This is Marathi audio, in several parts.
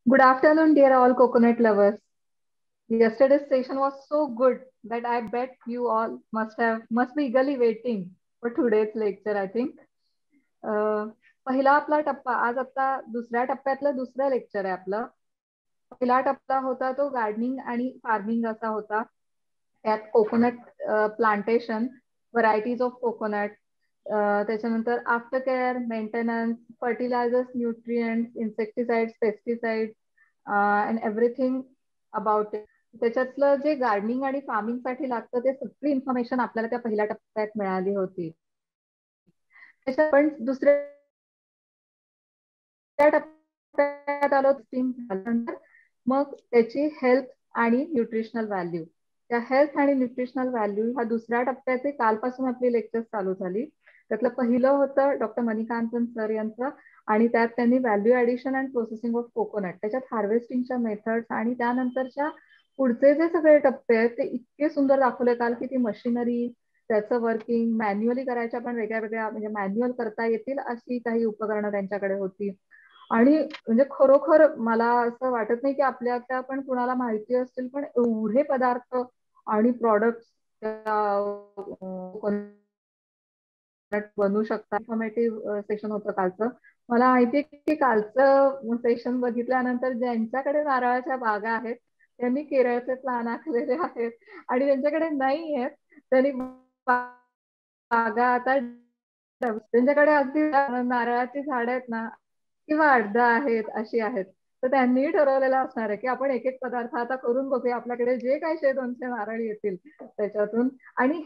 Good afternoon, dear all coconut lovers. Yesterday's session was so good that I bet you all must be eagerly waiting for today's lecture, I think. पहिला आपला टप्पा आज आता दुसऱ्या टप्प्यातलं दुसरं लेक्चर आहे आपलं. पहिला टप्पा होता तो गार्डनिंग आणि फार्मिंग असा होता. त्यात coconut plantation, varieties of coconut, त्याच्यानंतर aftercare, maintenance, fertilisers, nutrients, insecticides, pesticides and everything about it. त्याच्यातलं जे गार्डनिंग आणि फार्मिंग साठी लागतं ते सगळी इन्फॉर्मेशन आपल्याला त्या पहिल्या टप्प्यात मिळाली होती. त्याच्यात पण दुसऱ्या टप्प्यात आलो झाल्यानंतर मग त्याची हेल्थ आणि न्यूट्रिशनल व्हॅल्यू. त्या हेल्थ आणि न्यूट्रिशनल व्हॅल्यू ह्या दुसऱ्या टप्प्याचे कालपासून आपली लेक्चर्स चालू झाली. त्यातलं पहिलं होतं डॉक्टर मणिकांतन सर यांचं, आणि त्यात त्यांनी value addition and processing of coconut, त्याच्यात हार्वेस्टिंगच्या मेथड्स आणि त्यानंतरच्या पुढचे जे सगळे टप्पे आहेत ते इतके सुंदर दाखवले काल की ती मशिनरी, त्याचं वर्किंग, मॅन्युअली करायच्या पण वेगळ्या वेगळ्या म्हणजे मॅन्युअल करता येतील अशी काही उपकरणं त्यांच्याकडे होती. आणि म्हणजे खरोखर मला असं वाटत नाही की आपल्यातल्या पण कुणाला माहिती असतील, पण एवढे पदार्थ आणि प्रॉडक्ट बनवू शकतात. इन्फॉर्मेटिव्ह सेशन होतं कालचं. मला माहिती आहे की कालचं सेशन बघितल्यानंतर ज्यांच्याकडे नारळाच्या बागा आहेत त्यांनी केरळचे प्लॅन आखलेले आहेत, आणि ज्यांच्याकडे नाही आहेत त्यांनी बागा आता त्यांच्याकडे अगदी नारळाची झाड आहेत ना किंवा अर्धा आहेत अशी आहेत, तर त्यांनी ठरवलेलं असणार आहे की आपण एक एक पदार्थ आता करून बघूया आपल्याकडे जे काही 100-200 नारळ येतील त्याच्यातून. आणि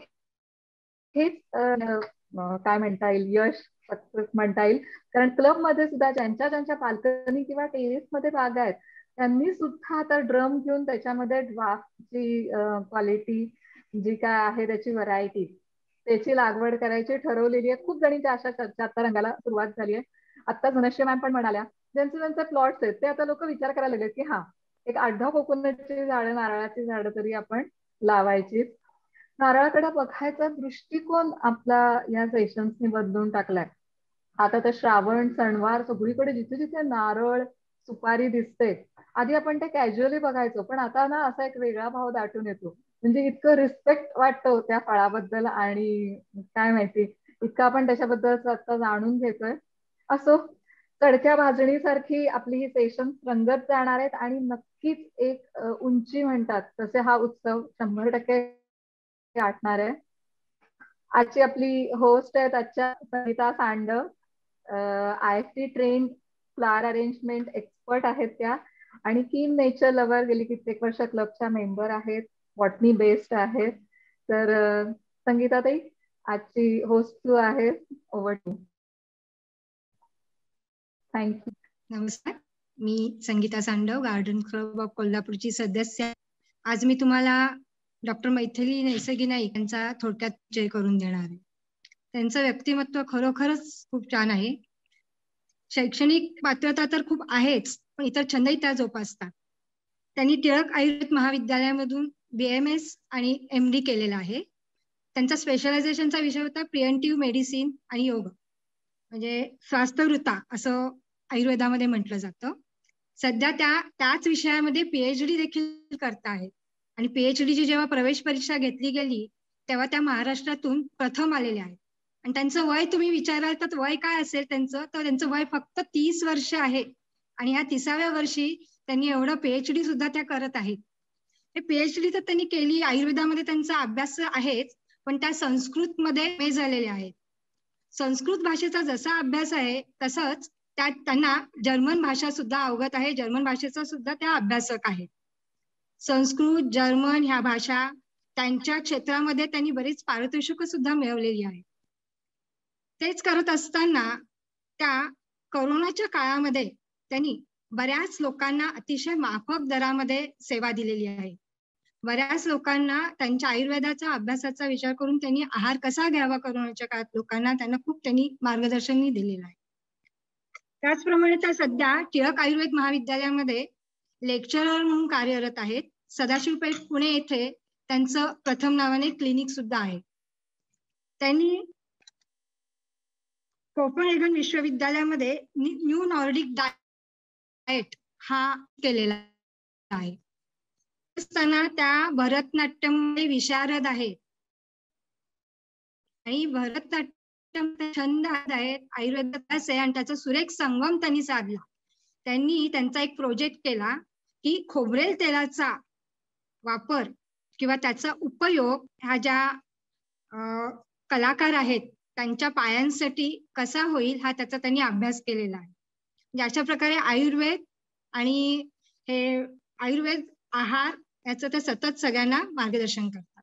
हेच काय म्हणता येईल, यश, सक्सेस म्हणता येईल. कारण क्लब मध्ये सुद्धा ज्यांच्या ज्यांच्या बाल्कनी किंवा टेरेस मध्ये बागा आहेत त्यांनी सुद्धा आता ड्रम घेऊन त्याच्यामध्ये ड्राफ्टची क्वालिटी जी काय आहे त्याची व्हरायटी त्याची लागवड करायची ठरवलेली आहे. खूप जणींच्या अशा चर्चा आता रंगायला सुरुवात झाली आहे. आता धनश्री मॅम पण म्हणाल्या ज्यांचे ज्यांचे प्लॉट्स आहेत ते आता लोक विचार करायला लागले की हा एक 8-10 कोकोनटची झाडं, नारळाची झाडं तरी आपण लावायची. नारळाकडे बघायचा दृष्टिकोन आपला या सेशन्सनी बदलून टाकलाय. आता तर श्रावण, सणवार सगळीकडे जिथे जिथे नारळ, सुपारी दिसते, आधी आपण ते कॅज्युअली बघायचो, पण आता ना असा एक वेगळा भाव दाटून येतो. म्हणजे इतकं रिस्पेक्ट वाटतो त्या फळाबद्दल, आणि काय माहिती इतकं आपण त्याच्याबद्दल आता जाणून घेतोय. असो, चढक्या भाजणीसारखी आपली ही सेशन रंगत जाणार आहेत आणि नक्कीच एक उंची म्हणतात तसे हा उत्सव 100% गाठणार आहे. आजची आपली होस्ट आहेत आजच्या Savita Sandav, IFT train flower arrangement expert आहेत त्या, आणि कीन नेचर लवर, गेली कित्येक वर्ष क्लबच्या मेंबर आहेत, बॉटनी बेस्ड आहेत. तर संगीताताई आजची होस्ट तू आहे, ओव्हर टू. थँक्यू. नमस्कार, मी Sangita Sandav, garden club of कोल्हापूरची सदस्य. आज मी तुम्हाला डॉक्टर मैथिली नैसर्गी नाईक यांचा थोडक्यात परिचय करून देणार आहे. त्यांचं व्यक्तिमत्व खरोखरच खूप छान आहे. शैक्षणिक पात्रता तर खूप आहेच, पण इतर छंदही त्या जोपासतात. त्यांनी टिळक आयुर्वेद महाविद्यालयामधून BMS आणि MD केलेला आहे. त्यांचा स्पेशलायझेशनचा विषय होता प्रिव्हेंटिव्ह मेडिसिन आणि योग, म्हणजे स्वास्थ्यवृत्ता असं आयुर्वेदामध्ये म्हटलं जातं. सध्या त्याच विषयामध्ये PhD देखील करता आहेत, आणि PhD ची जेव्हा प्रवेश परीक्षा घेतली गेली तेव्हा त्या महाराष्ट्रातून प्रथम आलेल्या आहेत. आणि त्यांचं वय तुम्ही विचाराल तर वय काय असेल त्यांचं, तर त्यांचं वय फक्त 30 वर्ष आहे. आणि ह्या 30व्या वर्षी त्यांनी एवढं PhD सुद्धा त्या करत आहेत. हे PhD तर त्यांनी केली, आयुर्वेदामध्ये त्यांचा अभ्यास आहेच, पण त्या संस्कृत मध्ये MA झालेले आहेत. संस्कृत भाषेचा जसा अभ्यास आहे तसंच त्यात त्यांना जर्मन भाषा सुद्धा अवगत आहे, जर्मन भाषेचा सुद्धा त्या अभ्यासक आहेत. संस्कृत, जर्मन ह्या भाषा त्यांच्या क्षेत्रामध्ये त्यांनी बरीच पारितोषिकं सुद्धा मिळवलेली आहेत. तेच करत असताना त्या कोरोनाच्या काळामध्ये त्यांनी बऱ्याच लोकांना अतिशय माफक दरामध्ये सेवा दिलेली आहे. बऱ्याच लोकांना त्यांच्या आयुर्वेदाचा अभ्यासाचा विचार करून त्यांनी आहार कसा घ्यावा कोरोनाच्या काळात लोकांना, त्यांना खूप त्यांनी मार्गदर्शनही दिलेलं आहे. त्याचप्रमाणे त्या सध्या टिळक आयुर्वेद महाविद्यालयामध्ये लेक्चरर म्हणून कार्यरत आहेत. सदाशिवपेठ पुणे येथे त्यांचं प्रथम नावाने क्लिनिक सुद्धा आहे. त्यांनी कोपेनहेगन विश्वविद्यालयामध्ये न्यू नॉर्डिक डाएट हा केलेला आहे. असताना त्या भरतनाट्यम विशारद आहेत आणि भरतनाट्यम छंद आहेत, आयुर्वेदाचा आहे आणि त्याचा सुरेख संगम त्यांनी साधला. त्यांनी त्यांचा एक प्रोजेक्ट केला की खोबरेल तेलाचा वापर किंवा त्याचा उपयोग ह्या ज्या कलाकार आहेत त्यांच्या पायांसाठी कसा होईल हा त्याचा त्यांनी अभ्यास केलेला आहे. अशा प्रकारे आयुर्वेद आणि हे आयुर्वेद आहार याचं ते सतत सगळ्यांना मार्गदर्शन करतात.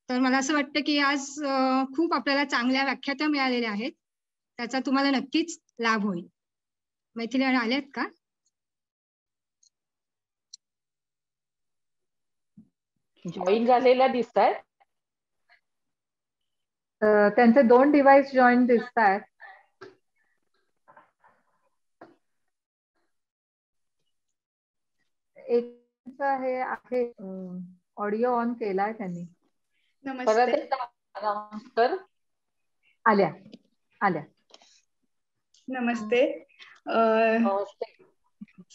तर मला असं वाटतं की आज खूप आपल्याला चांगल्या व्याख्याता मिळालेल्या आहेत, त्याचा तुम्हाला नक्कीच लाभ होईल. मैथिली आल्यात का? जॉईन झालेल्या दिसत आहेत. त्यांचे 2 डिव्हाइस जॉईन दिसत आहेत. एक हे आहे ऑडिओ ऑन केलाय त्यांनी. नमस्कार. आल्या. नमस्ते.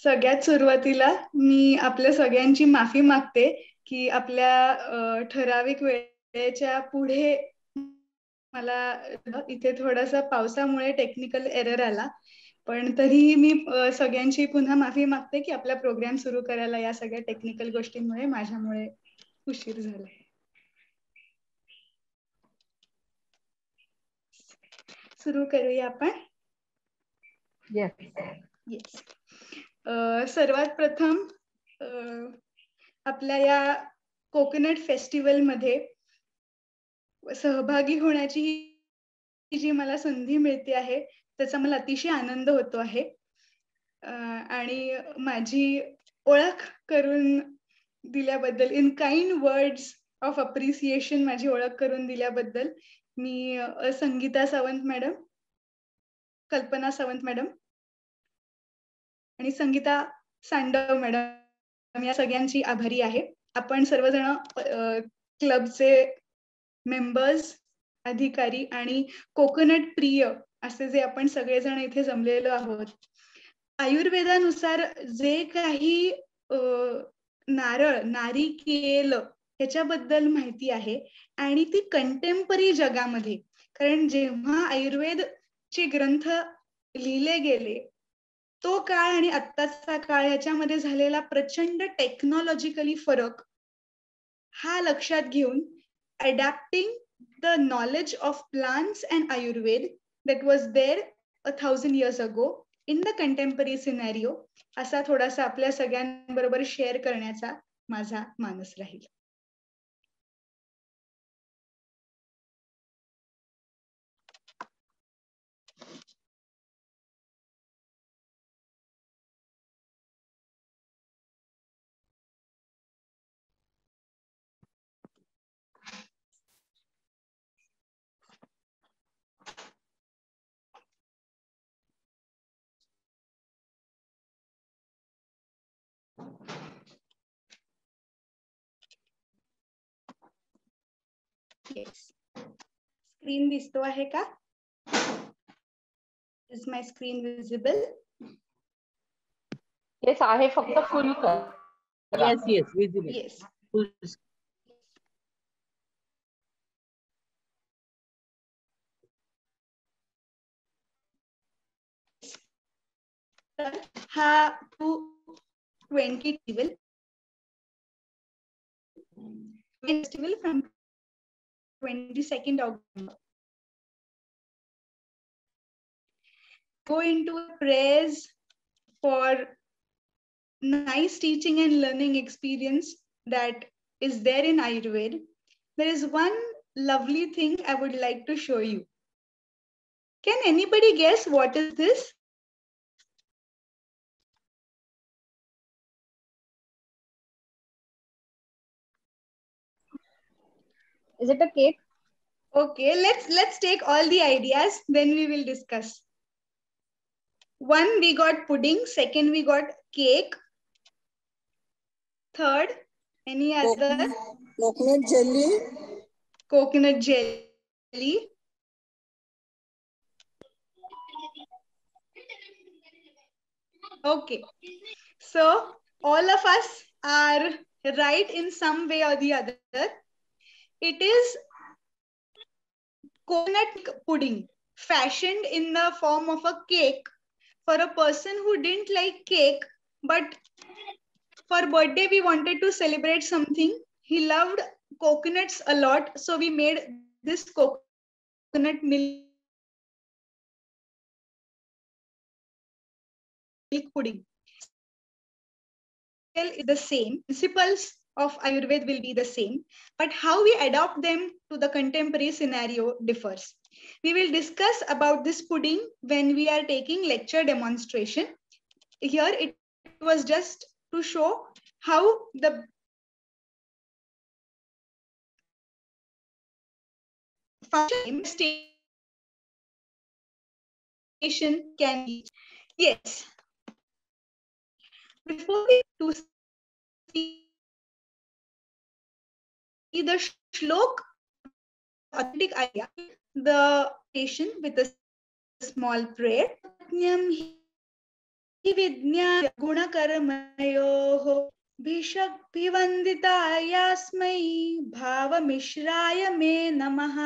सगळ्यात सुरुवातीला मी आपल्या सगळ्यांची माफी मागते की आपल्या ठराविक वेळेच्या पुढे मला इथे थोडासा पावसामुळे टेक्निकल एरर आला, पण तरीही मी सगळ्यांची पुन्हा माफी मागते की आपला प्रोग्राम सुरू करायला या सगळ्या टेक्निकल गोष्टींमुळे माझ्यामुळे उशीर झालाय. सुरू करूया आपण. येस. सर्वात प्रथम आपल्या या कोकोनट फेस्टिवल मध्ये सहभागी होण्याची जी मला संधी मिळते आहे त्याचा मला अतिशय आनंद होतो आहे. आणि माझी ओळख करून दिल्याबद्दल, in kind words of appreciation माझी ओळख करून दिल्याबद्दल मी संगीता सावंत मॅडम, कल्पना सावंत मॅडम आणि संगीता सांडव मॅडम या सगळ्यांची आभारी आहे. आपण सर्वजण क्लबचे मेंबर्स, अधिकारी आणि कोकोनट प्रिय असे जे आपण सगळेजण इथे जमलेलो आहोत. आयुर्वेदानुसार जे काही नारळ, नारिकेल ह्याच्याबद्दल माहिती आहे आणि ती कंटेम्पररी जगामध्ये, कारण जेव्हा आयुर्वेदचे ग्रंथ लिहिले गेले तो काळ आणि आत्ताचा काळ ह्याच्यामध्ये झालेला प्रचंड टेक्नॉलॉजिकली फरक हा लक्षात घेऊन adapting the knowledge of plants and Ayurveda that was there 1000 years ago in the contemporary scenario असा थोडासा आपल्या सगळ्यांबरोबर शेअर करण्याचा माझा मानस राहील. स्क्रीन दिसतो आहे का? Is my screen visible? Yes आहे, फक्त फुल कर. Yes, visible. Yes. Full. हा 220 festival from 22nd October. Go into praise for nice teaching and learning experience that is there in Ayurveda. There is one lovely thing I would like to show you. Can anybody guess what is this? Is it a cake? Okay, let's take all the ideas, then we will discuss. One, we got pudding. Second, we got cake. Third, any other? Coconut jelly. Coconut jelly. Okay. So all of us are right in some way or the other. It is coconut pudding fashioned in the form of a cake for a person who didn't like cake, but for birthday we wanted to celebrate something. He loved coconuts a lot, so we made this coconut milk pudding. Is the same, principles of Ayurveda will be the same, but how we adopt them to the contemporary scenario differs. We will discuss about this pudding when we are taking lecture demonstration. Here it was just to show how the function station can be. Yes. Before we to see the shlok, authentic idea, the station with a small prayer. गुणकर्मयोः भिवन्दितायास्मै भावमिश्राय मे नमः.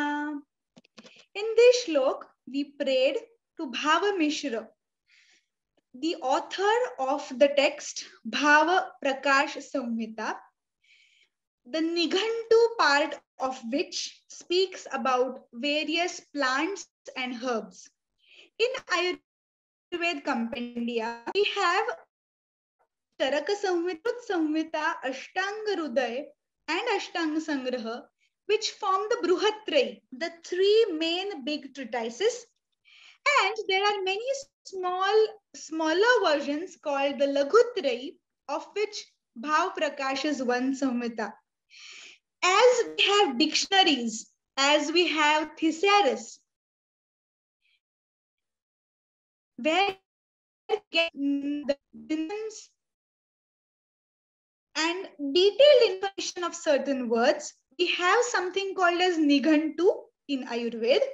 In this shlok, we prayed to Bhava Mishra, the author of the text Bhava Prakash Samhita, the Nighantu part of which speaks about various plants and herbs. In Ayurveda Compendia, we have Charaka Samhita, Ashtanga Hruday, and Ashtanga Sangraha, which form the Bruhatrayi, the three main big treatises. And there are many smaller versions called the Laghutrayi, of which Bhav Prakash is one Samhita. As we have dictionaries, as we have thesaurus, where we get the synonyms and detailed information of certain words, we have something called as Nighantu in Ayurveda,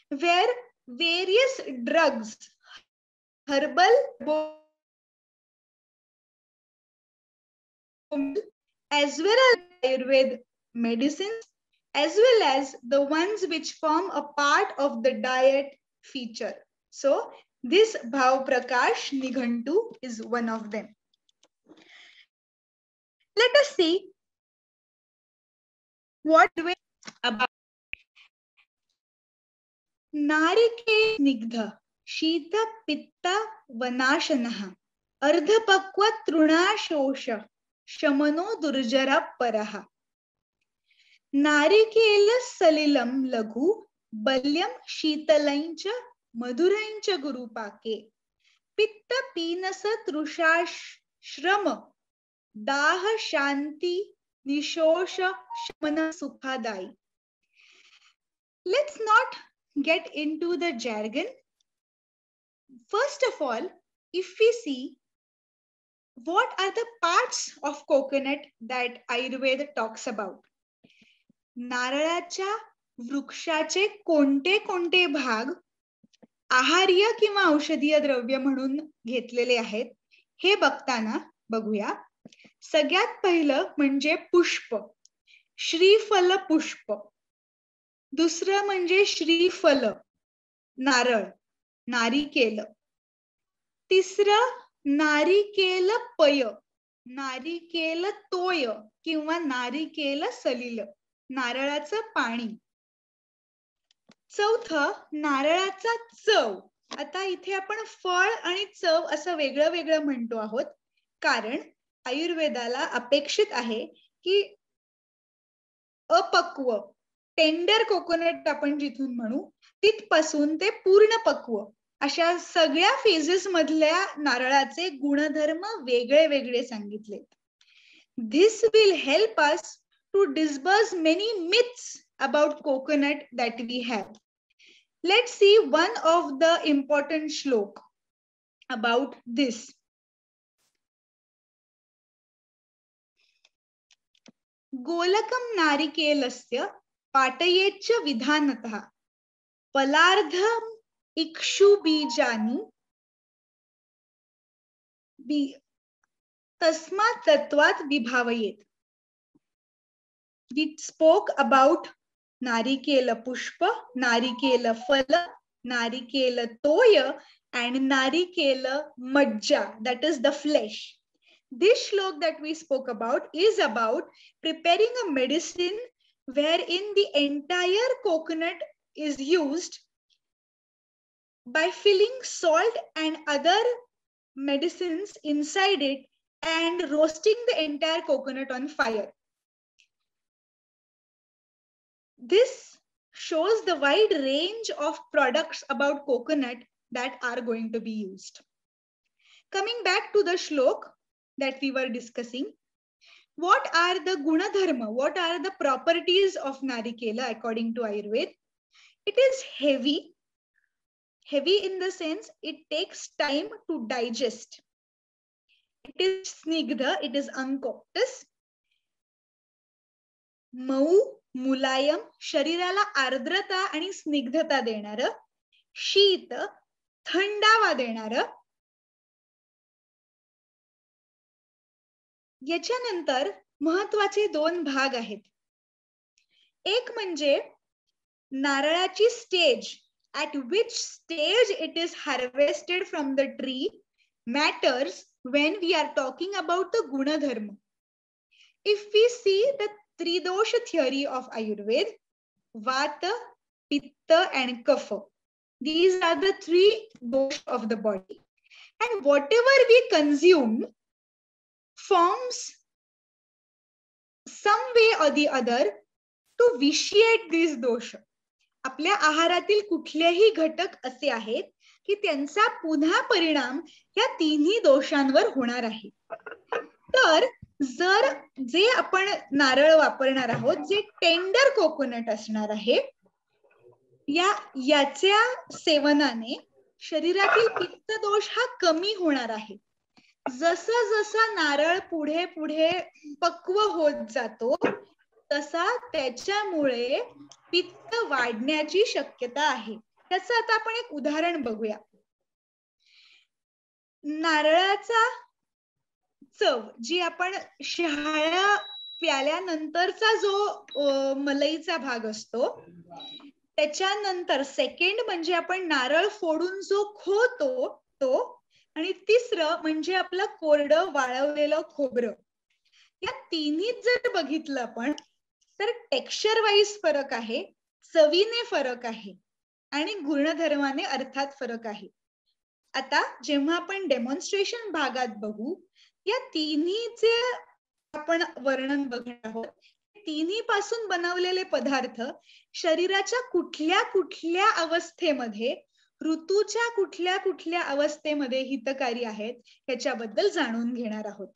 where various drugs, herbal, as well as Ayurveda medicines, as well as the ones which form a part of the diet feature. So this Bhav Prakash Nighantu is one of them. Let us see what about Narike Snigdha Shita Pitta Vanashanaha Ardhapakwa Trunashosha Shamano Durjara Paraha. Narikela Salilam Laghu Balyam Shitalaincha Maduraincha Gurupake Pitta Pinasa Trushash Shrama Daha Shanti Nishosha Shamana Sukhadai. Let's not get into the jargon. First of all, if we see what are the parts of coconut that Ayurveda talks about. नारळाच्या वृक्षाचे कोणते कोणते भाग आहार्य किंवा औषधीय द्रव्य म्हणून घेतलेले आहेत हे बघूया. सगळ्यात पहिलं म्हणजे पुष्प, श्रीफल पुष्प. दुसरं म्हणजे श्रीफल, नारळ, नारिकेल. तिसरं नारिकेल पय, नारिकेल तोय किंवा नारिकेल सलिल, नारळाचं पाणी. चौथं नारळाचा चव. आता इथे आपण फळ आणि चव असं वेगळं वेगळं म्हणतो आहोत, कारण आयुर्वेदाला अपेक्षित आहे की अपक्व, टेंडर कोकोनट आपण जिथून म्हणू तिथपासून ते पूर्ण पक्व अशा सगळ्या फेजेस मधल्या नारळाचे गुणधर्म वेगळे वेगळे सांगितले. This will help us to disperse many myths about coconut that we have. Let's see one of the important shlok about this. गोलकं नारिकेलस्य पाटयेच्च विधानतः फलार्धम् इक्षु बीजानि तस्मात् तत्त्वात् विभावयेत. We spoke about narikela pushpa, narikela phala, narikela toya, and narikela majja, that is the flesh. This shlok that we spoke about is about preparing a medicine wherein the entire coconut is used by filling salt and other medicines inside it and roasting the entire coconut on fire. This shows the wide range of products about coconut that are going to be used. Coming back to the shlok that we were discussing, what are the gunadharma? What are the properties of narikela according to Ayurveda? It is heavy. Heavy in the sense it takes time to digest. It is snigdha, it is uncoatus. मऊ, मुलायम, शरीराला आर्द्रता आणि स्निग्धता देणारं, शीत, थंडावा देणारं. याच्यानंतर महत्वाचे दोन भाग आहेत. एक म्हणजे नारळाची stage, at which stage it is harvested from the tree matters when we are talking about the gunadharma. If we see the Tridosha theory of Ayurveda, Vata, Pitta and Kapha, these are the three dosha of the body. And whatever we consume forms some way or the other to vitiate these dosha. आपल्या आहारातील कुठलेही घटक असे आहेत की त्यांचा पुन्हा परिणाम या तिन्ही दोषांवर होणार आहे. तर जर जे आपण नारळ वापरणार आहोत, जे टेंडर कोकोनट असणार आहे, याच्या सेवनाने शरीरातील पित्त दोष हा कमी होणार आहे. जसा जसा नारळ पुढे पुढे पक्व होत जातो तसा त्याच्यामुळे पित्त वाढण्याची शक्यता आहे. त्याचं आता आपण एक उदाहरण बघूया. नारळाचा चव जी आपण शहाळा प्याल्यानंतरचा जो मलईचा भाग असतो, त्याच्यानंतर सेकंड म्हणजे आपण नारळ फोडून जो खोतो तो, आणि तिसरं म्हणजे आपलं कोरडं वाळवलेलं खोबरं. या तिन्हीत जर बघितलं आपण तर टेक्स्चर वाईज फरक आहे, चवीने फरक आहे आणि गुणधर्माने अर्थात फरक आहे. आता जेव्हा आपण डेमॉन्स्ट्रेशन भागात बघू, या तिन्हीचे आपण वर्णन बघणार आहोत. तिन्ही पासून बनवलेले पदार्थ शरीराच्या कुठल्या कुठल्या अवस्थेमध्ये, ऋतूच्या कुठल्या कुठल्या अवस्थेमध्ये हितकारी आहेत याच्याबद्दल जाणून घेणार आहोत.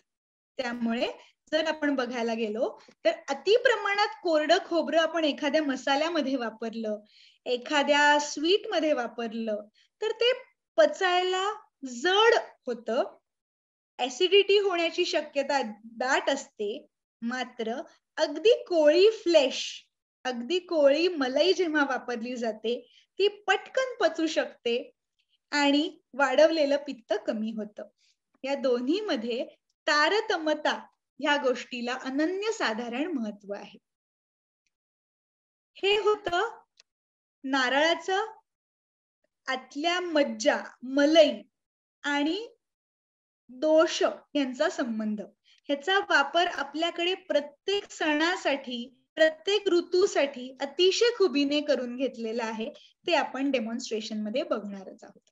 त्यामुळे जर आपण बघायला गेलो तर अति प्रमाणात कोरडं खोबरं आपण एखाद्या मसाल्यामध्ये वापरलं, एखाद्या स्वीट मध्ये वापरलं तर ते पचायला जड होतं, ऍसिडिटी होण्याची शक्यता दाट असते. मात्र अगदी कोळी फ्लेश, अगदी कोळी मलाई जेव्हा वापरली जाते ती पटकन पचू शकते आणि वाढवलेलं पित्त कमी होतं. या दोन्ही मध्ये तारतम्यता ह्या गोष्टीला अनन्यसाधारण महत्व आहे. हे होतं नारळाचं आतल्या मज्जा, मलई आणि दोष यांचा संबंध. ह्याचा वापर आपल्याकडे प्रत्येक सणासाठी, प्रत्येक ऋतूसाठी अतिशय खुबीने करून घेतलेला आहे. ते आपण डेमॉन्स्ट्रेशन मध्ये बघणारच आहोत.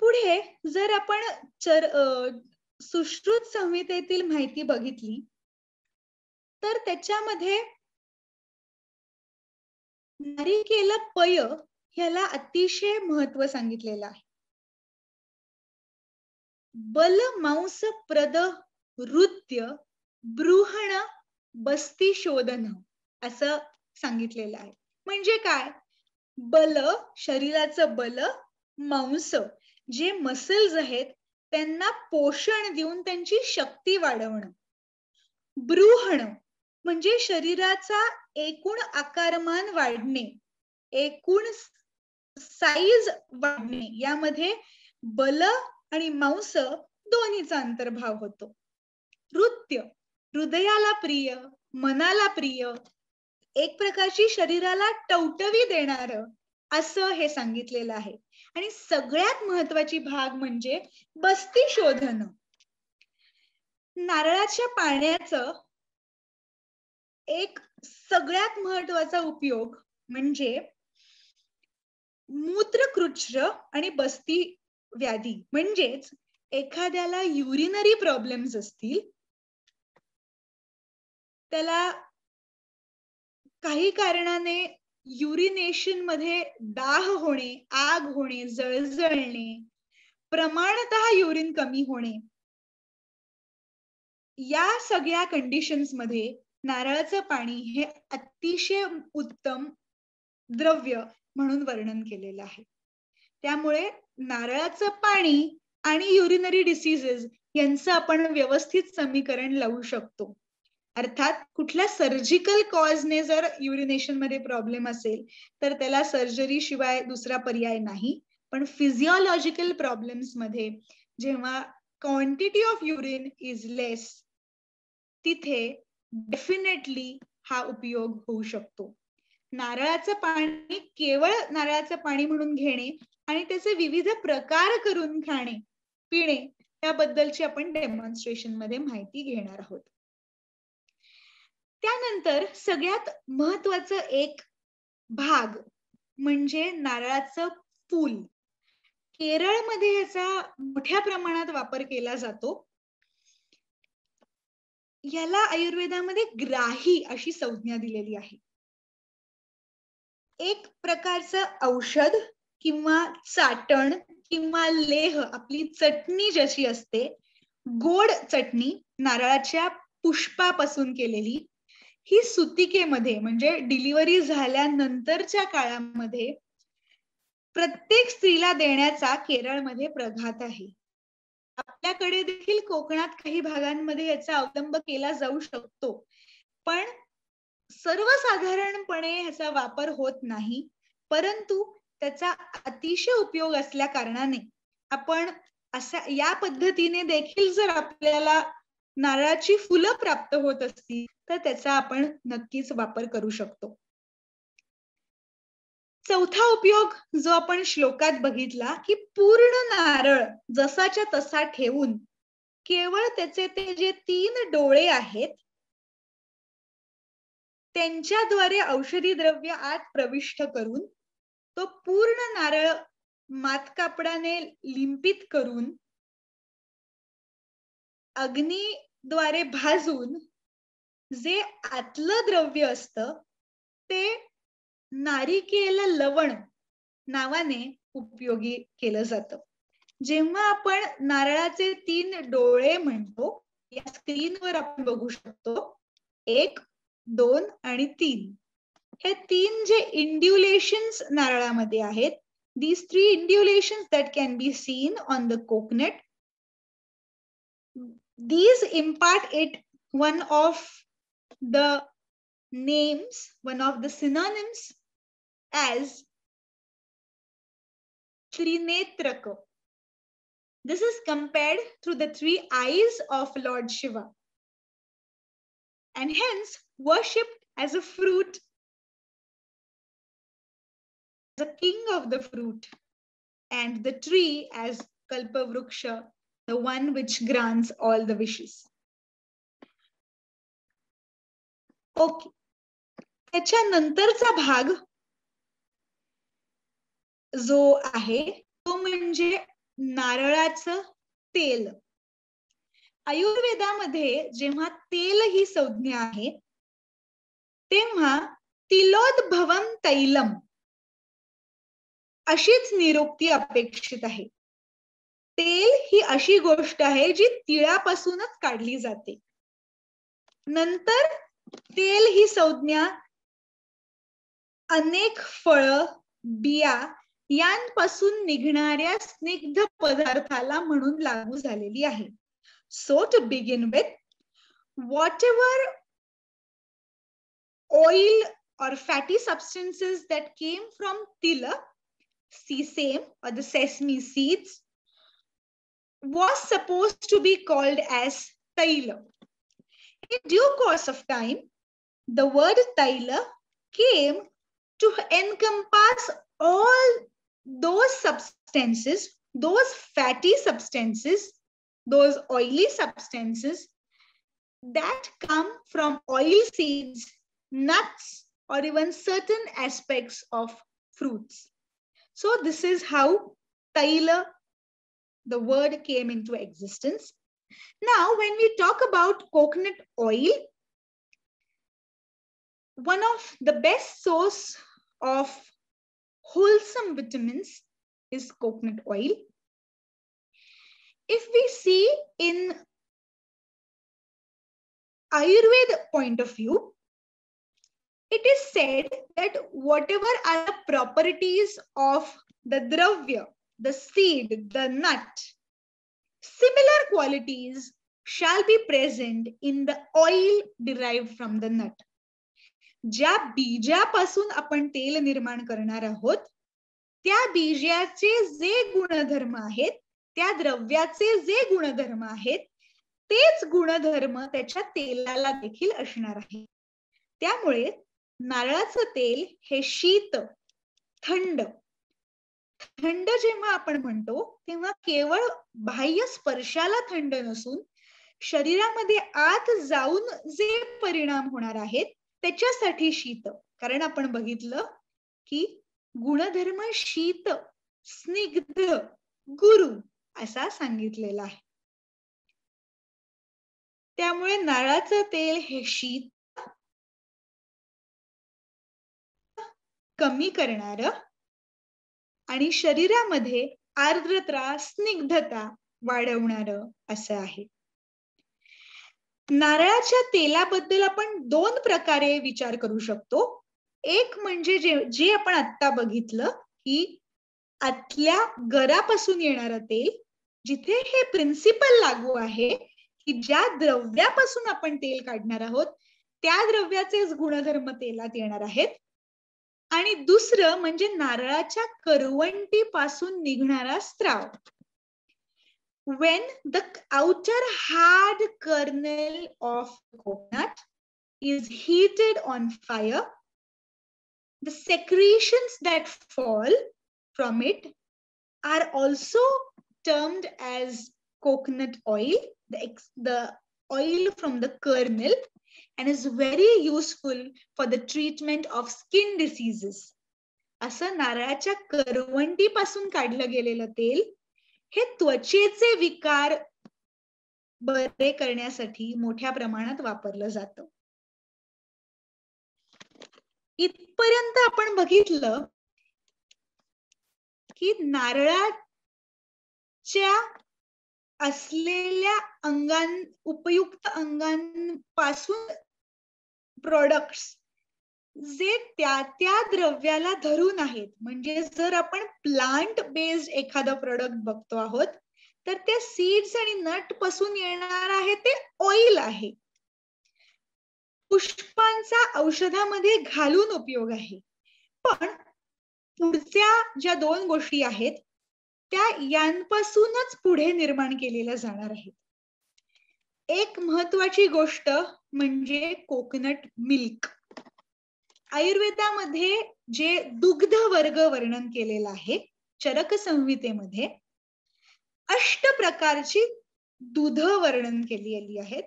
पुढे जर आपण सुश्रुत संहितेतील माहिती बघितली तर त्याच्यामध्ये नारिकेल पय ह्याला अतिशय महत्व सांगितलेलं आहे. बल मांस प्रद नृत्य बृहण बस्ती शोधन असं सांगितलेलं आहे. म्हणजे काय? बल, शरीराचं बल, मांस जे मसल्स आहेत त्यांना पोषण देऊन त्यांची शक्ती वाढवणं. बृहण म्हणजे शरीराचा एकूण आकारमान वाढणे, एकूण साईज वाढणे. यामध्ये बल आणि मांस दोन्हीचा अंतर्भाव होतो. नृत्य हृदयाला प्रिय, मनाला प्रिय, एक प्रकारची शरीराला टवटवी देणार असं हे सांगितलेलं आहे. आणि सगळ्यात महत्वाची भाग म्हणजे बस्ती शोधन. नारळाच्या पाण्याचं एक सगळ्यात महत्वाचा उपयोग म्हणजे मूत्रकृच्र आणि बस्ती व्याधी. म्हणजेच एखाद्याला युरिनरी प्रॉब्लेम्स असतील, त्याला काही कारणाने युरिनेशन मध्ये दाह होणे, आग होणे, जळजळणे, प्रमाणतः युरिन कमी होणे, या सगळ्या कंडिशन्स मध्ये नारळाचं पाणी हे अतिशय उत्तम द्रव्य म्हणून वर्णन केलेलं आहे. त्यामुळे नारळाचं पाणी आणि युरिनरी डिसीजेस यांचं आपण व्यवस्थित समीकरण लावू शकतो. अर्थात कुठल्या सर्जिकल कॉजने जर युरिनेशन मध्ये प्रॉब्लेम असेल तर त्याला सर्जरी शिवाय दुसरा पर्याय नाही. पण फिजिओलॉजिकल प्रॉब्लेम्स मध्ये जेव्हा क्वांटिटी ऑफ युरिन इज लेस, तिथे डेफिनेटली हा उपयोग होऊ शकतो. नारळाचं पाणी केवळ नारळाचं पाणी म्हणून घेणे आणि त्याचे विविध प्रकार करून खाणे, पिणे, याबद्दलची आपण डेमॉन्स्ट्रेशन मध्ये माहिती घेणार आहोत. त्यानंतर सगळ्यात महत्वाचं एक भाग म्हणजे नारळाचं फूल. केरळमध्ये याचा मोठ्या प्रमाणात वापर केला जातो. याला आयुर्वेदामध्ये ग्राही अशी संज्ञा दिलेली आहे. एक प्रकारचं औषध किंवा चाटण किंवा लेह, आपली चटणी जशी असते, गोड चटणी नारळाच्या पुष्पापासून केलेली, ही सुतिकेमध्ये म्हणजे डिलिव्हरी झाल्यानंतरच्या काळामध्ये प्रत्येक स्त्रीला देण्याचा केरळमध्ये प्रघात आहे. आपल्याकडे देखील कोकणात काही भागांमध्ये याचा अवलंब केला जाऊ शकतो, पण सर्वसाधारणपणे ह्याचा वापर होत नाही. परंतु त्याचा अतिशय उपयोग असल्या कारणाने आपण अशा या पद्धतीने देखील जर आपल्याला नारळाची फुलं प्राप्त होत असतील तर त्याचा आपण नक्कीच वापर करू शकतो. चौथा उपयोग जो आपण श्लोकात बघितला की पूर्ण नारळ जसाच्या तसा ठेवून केवळ त्याचे ते जे 3 डोळे आहेत त्यांच्याद्वारे औषधी द्रव्य आत प्रविष्ट करून तो पूर्ण नारळ मातकापडाने लिंपित करून अग्नीद्वारे भाजून जे आतलं द्रव्य असतं ते नारिकेल लवण नावाने उपयोगी केलं जातं. जेव्हा आपण नारळाचे 3 डोळे म्हणतो, या स्क्रीनवर आपण बघू शकतो 1, 2 आणि 3. हे 3 जे इंड्युलेशन्स नारळामध्ये आहेत, these 3 indulations that can be seen on the coconut, these impart it one of the names, one of the synonyms as Trinetraka. This is compared to the 3 eyes of Lord Shiva and hence worshipped as a fruit, the king of the fruit, and the tree as Kalpavruksha, the one which grants all the wishes. Okay, त्याच्यानंतरचा भाग जो आहे तो म्हणजे नारळाचं तेल. आयुर्वेदामध्ये जेव्हा तेल ही संज्ञा आहे तेव्हा तिलोद्भवम तैलम अशीच निरुक्ती अपेक्षित आहे. तेल ही अशी गोष्ट आहे जी तिळापासूनच काढली जाते. नंतर तेल ही संज्ञा अनेक फळं, बिया यांपासून निघणाऱ्या स्निग्ध पदार्थाला म्हणून लागू झालेली आहे. So to begin with, whatever oil or fatty substances that came from tila, sesame or the sesame seeds, was supposed to be called as Taila. In due course of time, the word Taila came to encompass all those substances, those fatty substances, those oily substances that come from oil seeds, nuts, or even certain aspects of fruits. So this is how Taila, the word, came into existence. Now, when we talk about coconut oil, one of the best source of wholesome vitamins is coconut oil. If we see in Ayurveda point of view, it is said that whatever are the properties of the dravya, the seed, the nut, similar qualities shall be present in the oil derived from the nut. ज्या बीजापासून आपण तेल निर्माण करणार आहोत, त्या बीजाचे जे गुणधर्म आहेत, त्या द्रव्याचे जे गुणधर्म आहेत, तेच गुणधर्म त्याच्या तेलाला देखील असणार आहे. त्यामुळे नारळाचं तेल हे शीत, थंड, थंड जेव्हा आपण म्हणतो तेव्हा केवळ बाह्य स्पर्शाला थंड नसून शरीरामध्ये आत जाऊन जे परिणाम होणार आहेत त्याच्यासाठी शीत. कारण आपण बघितलं की गुणधर्म शीत, स्निग्ध, गुरु असा सांगितलेला आहे. त्यामुळे नारळाचं तेल हे शीत कमी करणारं आणि शरीरामध्ये आर्द्रता, स्निग्धता वाढवणारं असं आहे. नारळाच्या तेलाबद्दल आपण दोन प्रकारे विचार करू शकतो. एक म्हणजे जे आपण आता बघितलं की आतल्या गरापासून येणारं तेल, जिथे हे प्रिन्सिपल लागू आहे की ज्या द्रव्यापासून आपण तेल काढणार आहोत त्या द्रव्याचेच गुणधर्म तेलात येणार आहेत. आणि दुसरं म्हणजे नारळाच्या करवंटीपासून निघणारा स्त्राव. When the outer hard kernel of coconut is heated on fire, the secretions that fall from it are also termed as coconut oil, the oil from the kernel, and is very useful for the treatment of skin diseases. असं नारळाच्या करवंटीपासून काढलं गेलेलं तेल हे त्वचेचे विकार बरे करण्यासाठी मोठ्या प्रमाणात वापरलं जातं. इथपर्यंत आपण बघितलं की नारळाच्या असलेल्या उपयुक्त अंगांपासून प्रोडक्ट्स जे त्या द्रव्याला धरून आहेत. म्हणजे जर आपण प्लांट बेस्ड एखादा प्रोडक्ट बघतो आहोत तर ते सीड्स आणि नट पासून येणार आहे ते ऑइल आहे. पुष्पांचा औषधामध्ये घालून उपयोग आहे. पण पुढच्या ज्या दोन गोष्टी आहेत त्या यांपासूनच पुढे निर्माण केलेल्या जाणार आहेत. एक महत्वाची गोष्ट म्हणजे कोकोनट मिल्क. आयुर्वेदामध्ये जे दुग्ध वर्ग वर्णन केलेलं आहे चरक संहितेमध्ये 8 प्रकारची दूध वर्णन केलेली आहेत.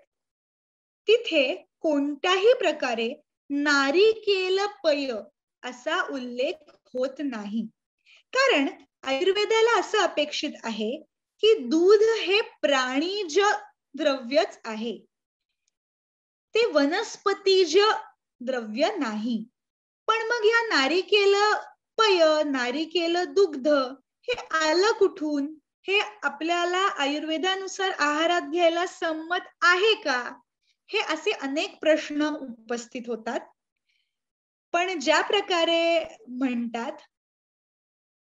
तिथे कोणत्याही प्रकारे नारिकेल पेय असा उल्लेख होत नाही. कारण आयुर्वेदाला असं अपेक्षित आहे की दूध हे प्राणीज द्रव्यच आहे, ते वनस्पतीज द्रव्य नाही. पण मग या नारिकेल पेय, नारिकेल दुग्ध हे आलं कुठून? हे आपल्याला आयुर्वेदानुसार आहारात घ्यायला संमत आहे का? हे असे अनेक प्रश्न उपस्थित होतात. पण ज्या प्रकारे म्हणतात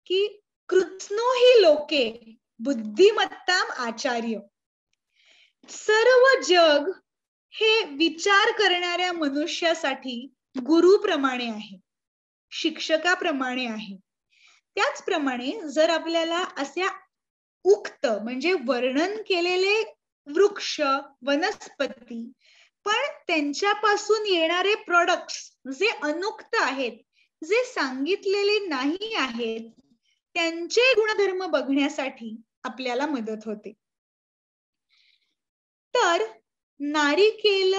की कृत्स्नो हि लोके बुद्धिमत्ताम आचार्य, सर्व जग हे विचार करणाऱ्या मनुष्यासाठी गुरुप्रमाणे आहे, शिक्षकाप्रमाणे आहे. त्याचप्रमाणे जर आपल्याला अशा उक्त म्हणजे वर्णन केलेले वृक्ष, वनस्पती, पण त्यांच्यापासून येणारे प्रोडक्ट्स जे अनुक्त आहेत, जे सांगितलेले नाही आहेत, त्यांचे गुणधर्म बघण्यासाठी आपल्याला मदत होते. तर नारिकेल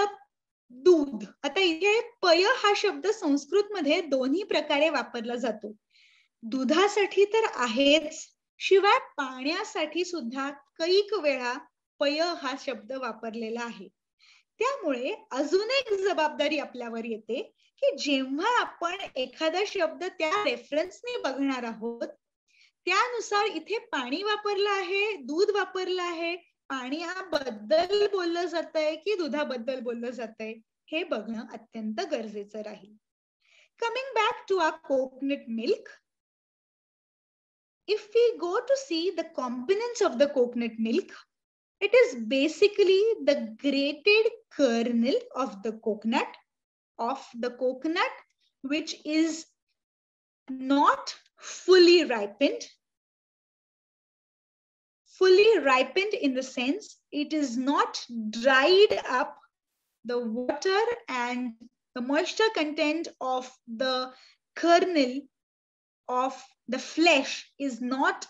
दूध, आता इथे पय हा शब्द संस्कृत मध्ये दोन्ही प्रकारे वापरला जातो. दुधासाठी तर आहेच, शिवाय पाण्यासाठी सुद्धा कैक वेळा पय हा शब्द वापरलेला आहे. त्यामुळे अजून एक जबाबदारी आपल्यावर येते की जेव्हा आपण एखादा शब्द त्या रेफरन्सने बघणार आहोत, त्यानुसार इथे पाणी वापरलं आहे, दूध वापरलं आहे, पाण्याबद्दल बोललं जात आहे की दुधाबद्दल बोललं जात आहे, हे बघणं अत्यंत गरजेचं राहील. Coming back to our coconut milk, if we go to see the components of the coconut milk, it is basically the grated kernel of the coconut, which is not fully ripened in the sense it is not dried up. The water and the moisture content of the kernel of the flesh is not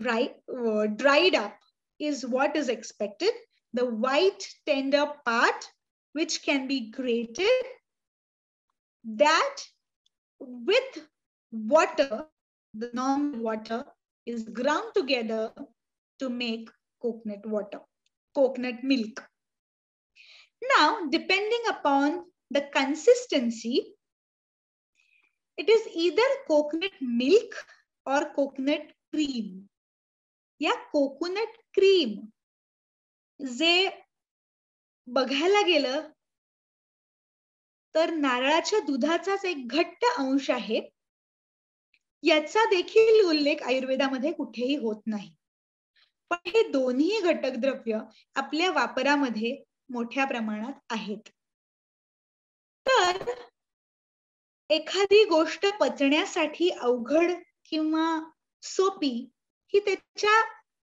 dried up, is what is expected. The white tender part, which can be grated, that with water, the normal water, is ground together to make coconut milk. Now, depending upon the consistency, it is either coconut milk or coconut cream. या कोकोनट क्रीम जे बघायला गेलं तर नारळाच्या दुधाचाच एक घट्ट अंश आहे, याचा देखील उल्लेख आयुर्वेदामध्ये कुठेही होत नाही. पण हे दोन्ही घटक द्रव्य आपल्या वापरामध्ये मोठ्या प्रमाणात आहेत. तर एखादी गोष्ट पचण्यासाठी अवघड किंवा सोपी ही त्याच्या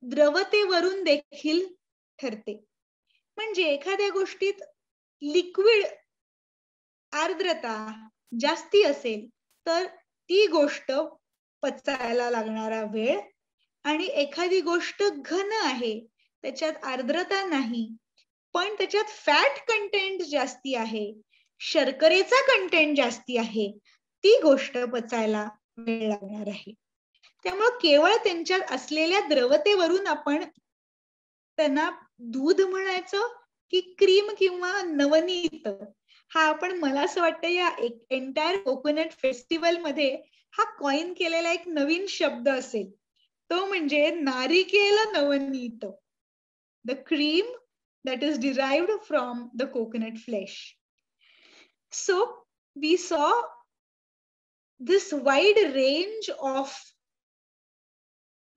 द्रवतेवरून देखील ठरते. म्हणजे एखाद्या गोष्टीत लिक्विड आर्द्रता जास्ती असेल तर ती गोष्ट पचायला लागणारा वेळ, आणि एखादी गोष्ट घन आहे, त्याच्यात आर्द्रता नाही पण त्याच्यात फॅट कंटेंट जास्ती आहे, शर्करेचा कंटेंट जास्ती आहे, ती गोष्ट पचायला वेळ लागणार आहे. त्यामुळे केवळ त्यांच्यात असलेल्या द्रवतेवरून आपण त्यांना दूध म्हणायचं की क्रीम किंवा नवनीत, हा आपण, मला असं वाटतं या एंटायर कोकोनट फेस्टिवल मध्ये हा कॉइन केलेला एक नवीन शब्द असेल, तो म्हणजे नारिकेल नवनीत, the cream that is derived from the coconut flesh. So we saw this wide range of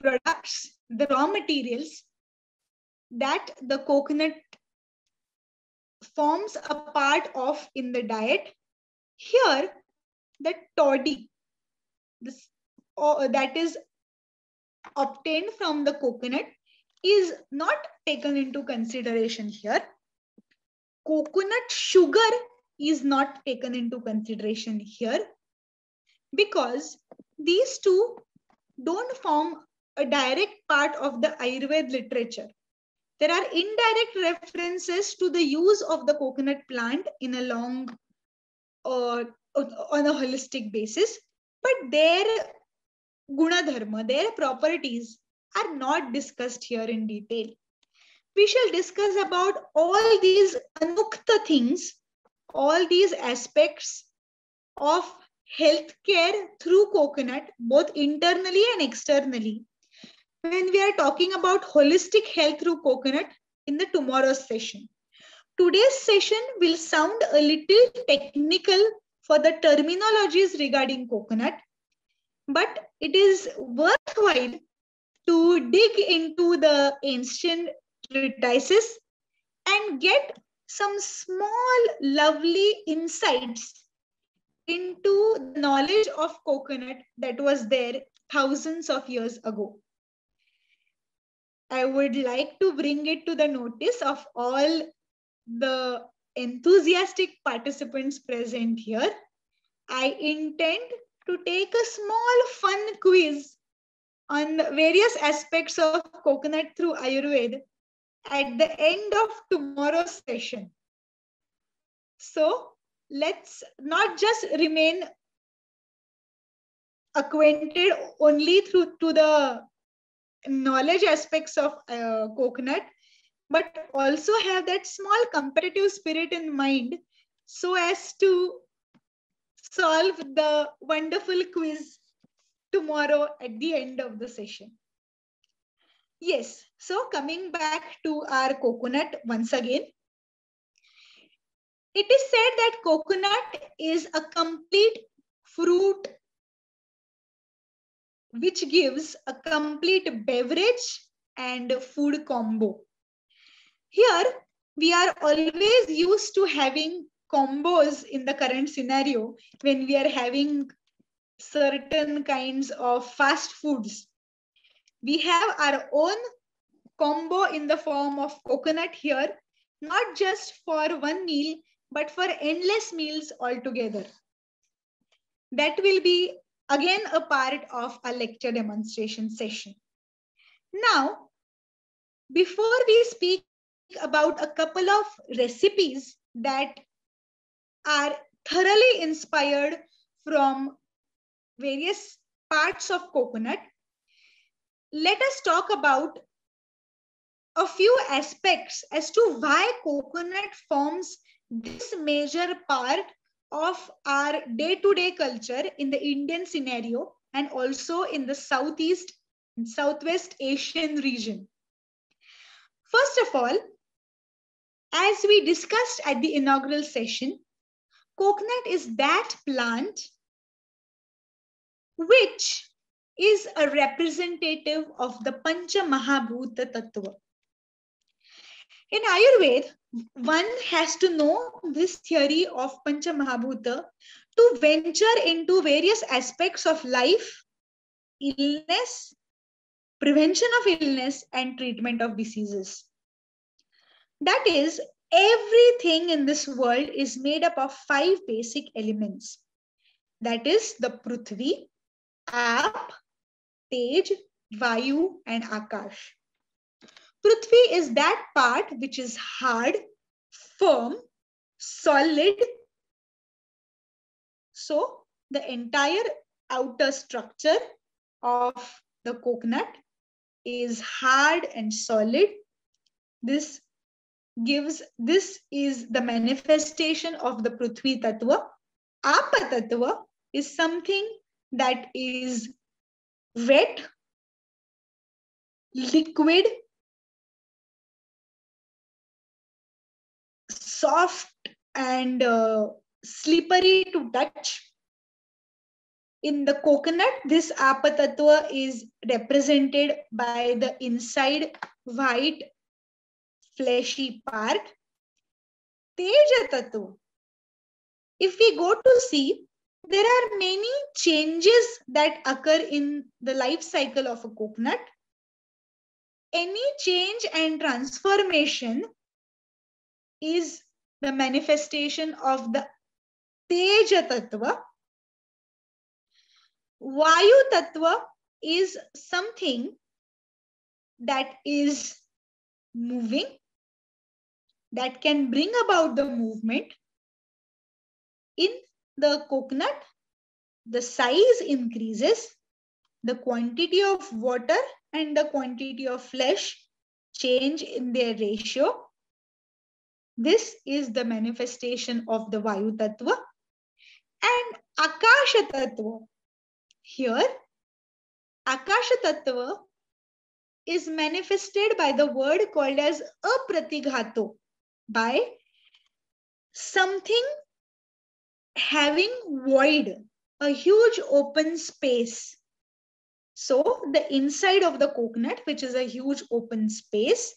products, the raw materials that the coconut forms a part of in the diet. Here the toddy, that is obtained from the coconut, is not taken into consideration here. Coconut sugar is not taken into consideration here because these two don't form a direct part of the Ayurveda literature. There are indirect references to the use of the coconut plant in a long on a holistic basis, but their gunadharma, their properties are not discussed here in detail. We shall discuss about all these anukta things, all these aspects of healthcare through coconut, both internally and externally, when we are talking about holistic health through coconut in the tomorrow's session. Today's session will sound a little technical for the terminologies regarding coconut, but it is worthwhile to dig into the ancient treatises and get some small lovely insights into the knowledge of coconut that was there thousands of years ago. I would like to bring it to the notice of all the enthusiastic participants present here. I intend to take a small fun quiz on various aspects of coconut through Ayurveda at the end of tomorrow's session. So let's not just remain acquainted only through to the knowledge aspects of coconut, but also have that small competitive spirit in mind so as to solve the wonderful quiz tomorrow at the end of the session. Yes, so coming back to our coconut once again, it is said that coconut is a complete fruit which gives a complete beverage and food combo. Here, we are always used to having combos in the current scenario when we are having certain kinds of fast foods. We have our own combo in the form of coconut here, not just for one meal, but for endless meals altogether. That will be again a part of a lecture demonstration session. Now, before we speak about a couple of recipes that are thoroughly inspired from various parts of coconut, let us talk about a few aspects as to why coconut forms this major part of our day-to-day culture in the Indian scenario and also in the Southeast and Southwest Asian region. First of all, as we discussed at the inaugural session, coconut is that plant which is a representative of the Pancha Mahabhuta Tattva. In Ayurveda, one has to know this theory of Pancha Mahabhuta to venture into various aspects of life, illness, prevention of illness, and treatment of diseases. That is, everything in this world is made up of 5 basic elements. That is the Prithvi, Aap, Tej, Vayu, and Akash. Prithvi is that part which is hard, firm, solid. So the entire outer structure of the coconut is hard and solid. This is the manifestation of the Prithvi Tattva. Apa Tattva is something that is wet, liquid, soft, and slippery to touch. In the coconut, this Apa Tattva is represented by the inside white fleshy part. Teja Tattva, if we go to see, there are many changes that occur in the life cycle of a coconut. Any change and transformation is the manifestation of the Teja Tattva. Vayu Tattva is something that is moving, that can bring about the movement. In the coconut, the size increases, the quantity of water and the quantity of flesh change in their ratio. This is the manifestation of the Vayu Tattva. And Akasha Tattva. Here, Akasha Tattva is manifested by the word called as Apratighato, by something having void, a huge open space. So the inside of the coconut, which is a huge open space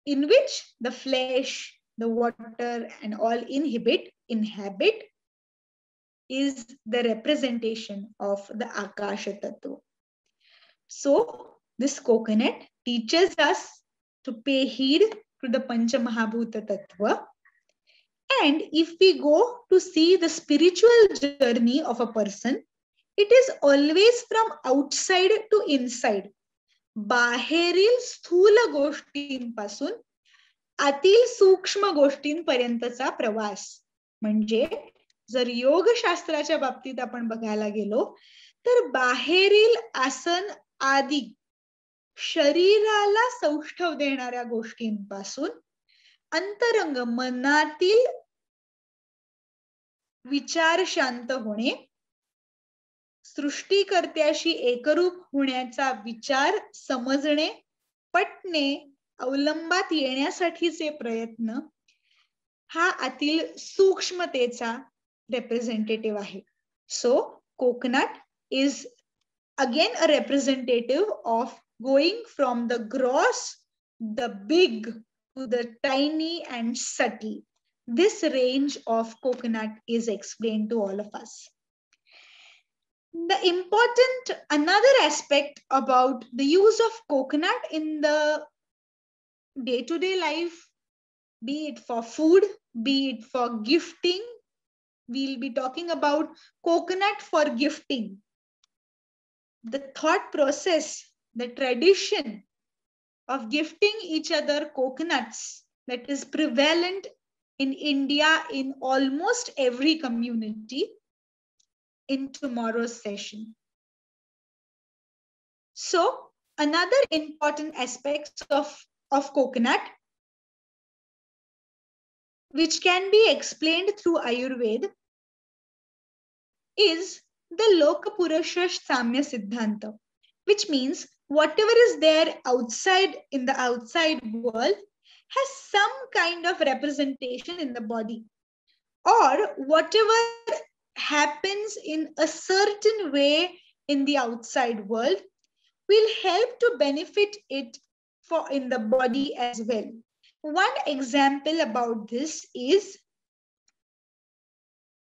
in which the flesh, the water and all inhabit, is the representation of the Akasha Tattva. So this coconut teaches us to pay heed to the Pancha Mahabhuta Tattva. And if we go to see the spiritual journey of a person, it is always from outside to inside. बाहेरील स्थूल गोष्टींपासून आतील सूक्ष्म गोष्टींपर्यंतचा प्रवास. म्हणजे जर योगशास्त्राच्या बाबतीत आपण बघायला गेलो तर बाहेरील आसन आदी शरीराला सौष्ठव देणाऱ्या गोष्टींपासून अंतरंग मनातील विचार शांत होणे, सृष्टीकर्त्याशी एकरूप होण्याचा विचार समजणे, पटणे, अवलंबात येण्यासाठीचे प्रयत्न, हा आतील सूक्ष्मतेचा representative आहे. So coconut is again a representative of going from the gross, the big, to the tiny and subtle. This range of coconut is explained to all of us. The important another aspect about the use of coconut in the day-to-day life, be it for food, be it for gifting. We'll be talking about coconut for gifting. The thought process, the tradition of gifting each other coconuts that is prevalent in India in almost every community in tomorrow's session. So another important aspect of coconut, which can be explained through Ayurveda, is the Lokapurusha Samya Siddhanta, which means whatever is there outside in the outside world has some kind of representation in the body, or whatever happens in a certain way in the outside world will help to benefit it for in the body as well. One example about this is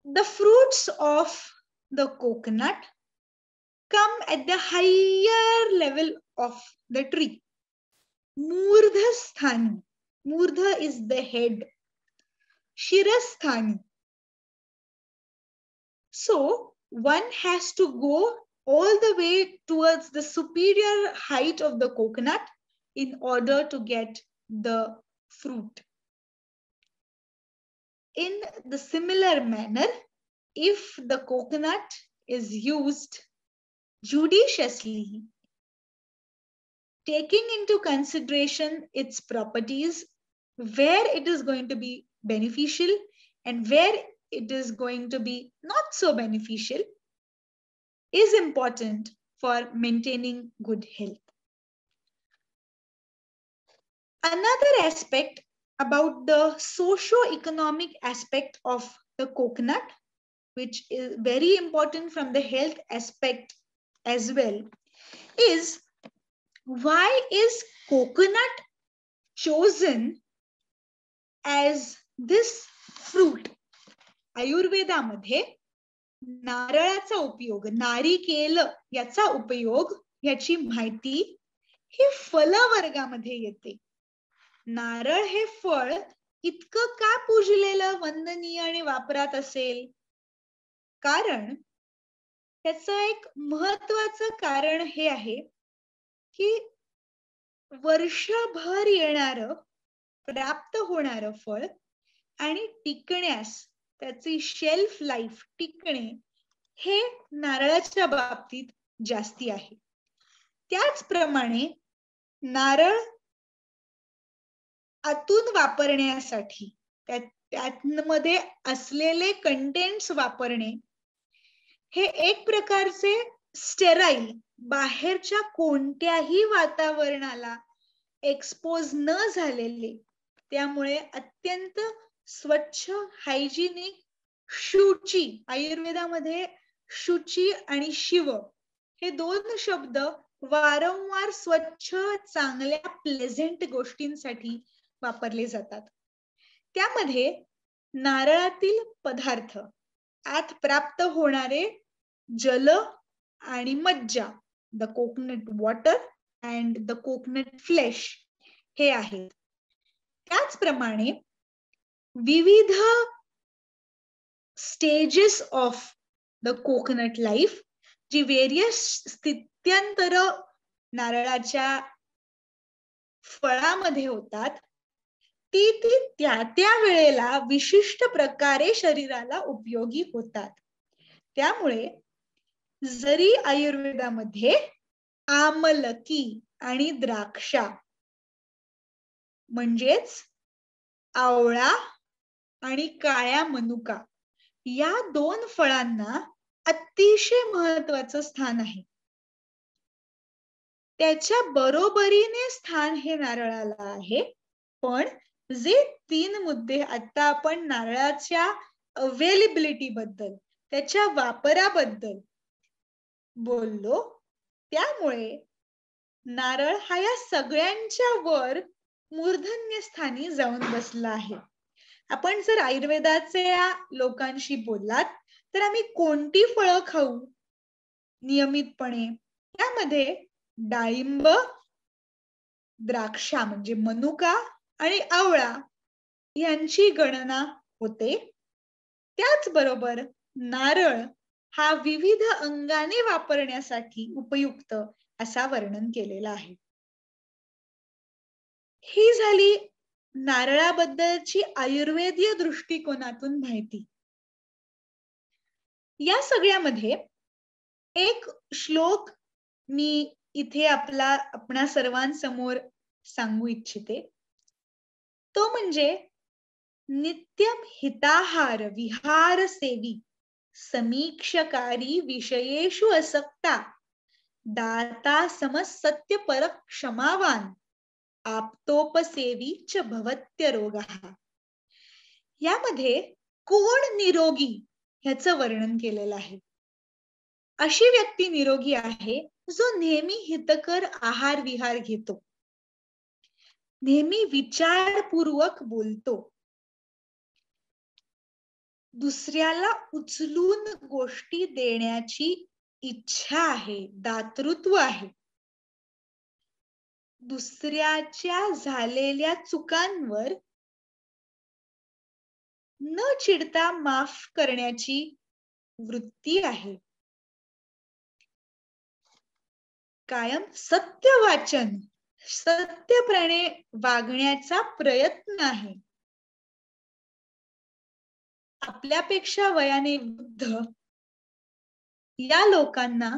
the fruits of the coconut come at the higher level of the tree. Murdha sthani. Murdha is the head. Shirasthani. So one has to go all the way towards the superior height of the coconut in order to get the fruit. In the similar manner, if the coconut is used judiciously, taking into consideration its properties, where it is going to be beneficial and where it is going to be not so beneficial, is important for maintaining good health. Another aspect about the socio-economic aspect of the coconut, which is very important from the health aspect as well, is why is coconut chosen as this fruit? Ayurveda मध्ये नारळाचा उपयोग, नारिकेल याचा उपयोग, याची माहिती ही फल वर्गामध्ये येते. नारळ हे फळ इतकं का पूजलेलं, वंदनीय आणि वापरात असेल? कारण त्याचं एक महत्वाचं कारण हे आहे की वर्षभर येणारं प्राप्त होणारं फळ आणि टिकण्यास त्याची शेल्फ लाईफ टिकणे हे नारळाच्या बाबतीत जास्ती आहे. त्याचप्रमाणे नारळ आतून वापरण्यासाठी त्यामध्ये असलेले कंटेंट्स वापरणे हे एक प्रकारचे स्टेराईल, बाहेरच्या कोणत्याही वातावरणाला एक्सपोज न झालेले, त्यामुळे अत्यंत स्वच्छ, हायजिनिक, शुची, आयुर्वेदामध्ये शुची आणि शिव हे दोन शब्द वारंवार स्वच्छ, चांगल्या, प्लेझेंट गोष्टींसाठी वापरले जातात. त्यामध्ये नारळातील पदार्थ, आत प्राप्त होणारे जल आणि मज्जा, the coconut water and the coconut flesh हे आहेत. त्याचप्रमाणे विविध stages of the coconut life, जी वेरियस स्थित्यंतर नारळाच्या फळामध्ये होतात, ती त्या त्या वेळेला विशिष्ट प्रकारे शरीराला उपयोगी होतात. त्यामुळे जरी आयुर्वेदामध्ये आमलकी आणि द्राक्षा म्हणजेच आवळा आणि काळ्या मनुका या 2 फळांना अतिशय महत्वाचं स्थान आहे, त्याच्या बरोबरीने स्थान हे नारळाला आहे. पण जे 3 मुद्दे आता आपण नारळाच्या अवेलेबिलिटी बद्दल, त्याच्या वापराबद्दल बोललो, त्यामुळे नारळ हा या सगळ्यांच्या वर मूर्धन्य स्थानी जाऊन बसला आहे. आपण जर आयुर्वेदाच्या लोकांशी बोललात तर आम्ही कोणती फळं खाऊ नियमितपणे, त्यामध्ये डाळिंब, द्राक्षा म्हणजे मनुका आणि आवळा यांची गणना होते. त्याचबरोबर नारळ हा विविध अंगाने वापरण्यासाठी उपयुक्त असा वर्णन केलेला आहे. ही झाली नारळाबद्दलची आयुर्वेदीय दृष्टिकोनातून माहिती. या सगळ्यामध्ये एक श्लोक मी इथे आपणा सर्वांसमोर सांगू इच्छिते. तो म्हणजे नित्यम हिताहार विहार सेवी समीक्षकारी विषयेषु असक्ता दाता समसत्य पर क्षमावान आप्तोपसेवी च भवत्य रोगः. यामध्ये कोण निरोगी ह्याचं वर्णन केलेलं आहे. अशी व्यक्ती निरोगी आहे जो नेहमी हितकर आहार विहार घेतो, नेहमी विचारपूर्वक बोलतो, दुसऱ्याला उचलून गोष्टी देण्याची इच्छा आहे, दातृत्व आहे, दुसऱ्याच्या झालेल्या चुकांवर न चिडता माफ करण्याची वृत्ती आहे, कायम सत्य वाचन, सत्यपणे वागण्याचा प्रयत्न आहे, आपल्यापेक्षा वयाने वृद्ध या लोकांना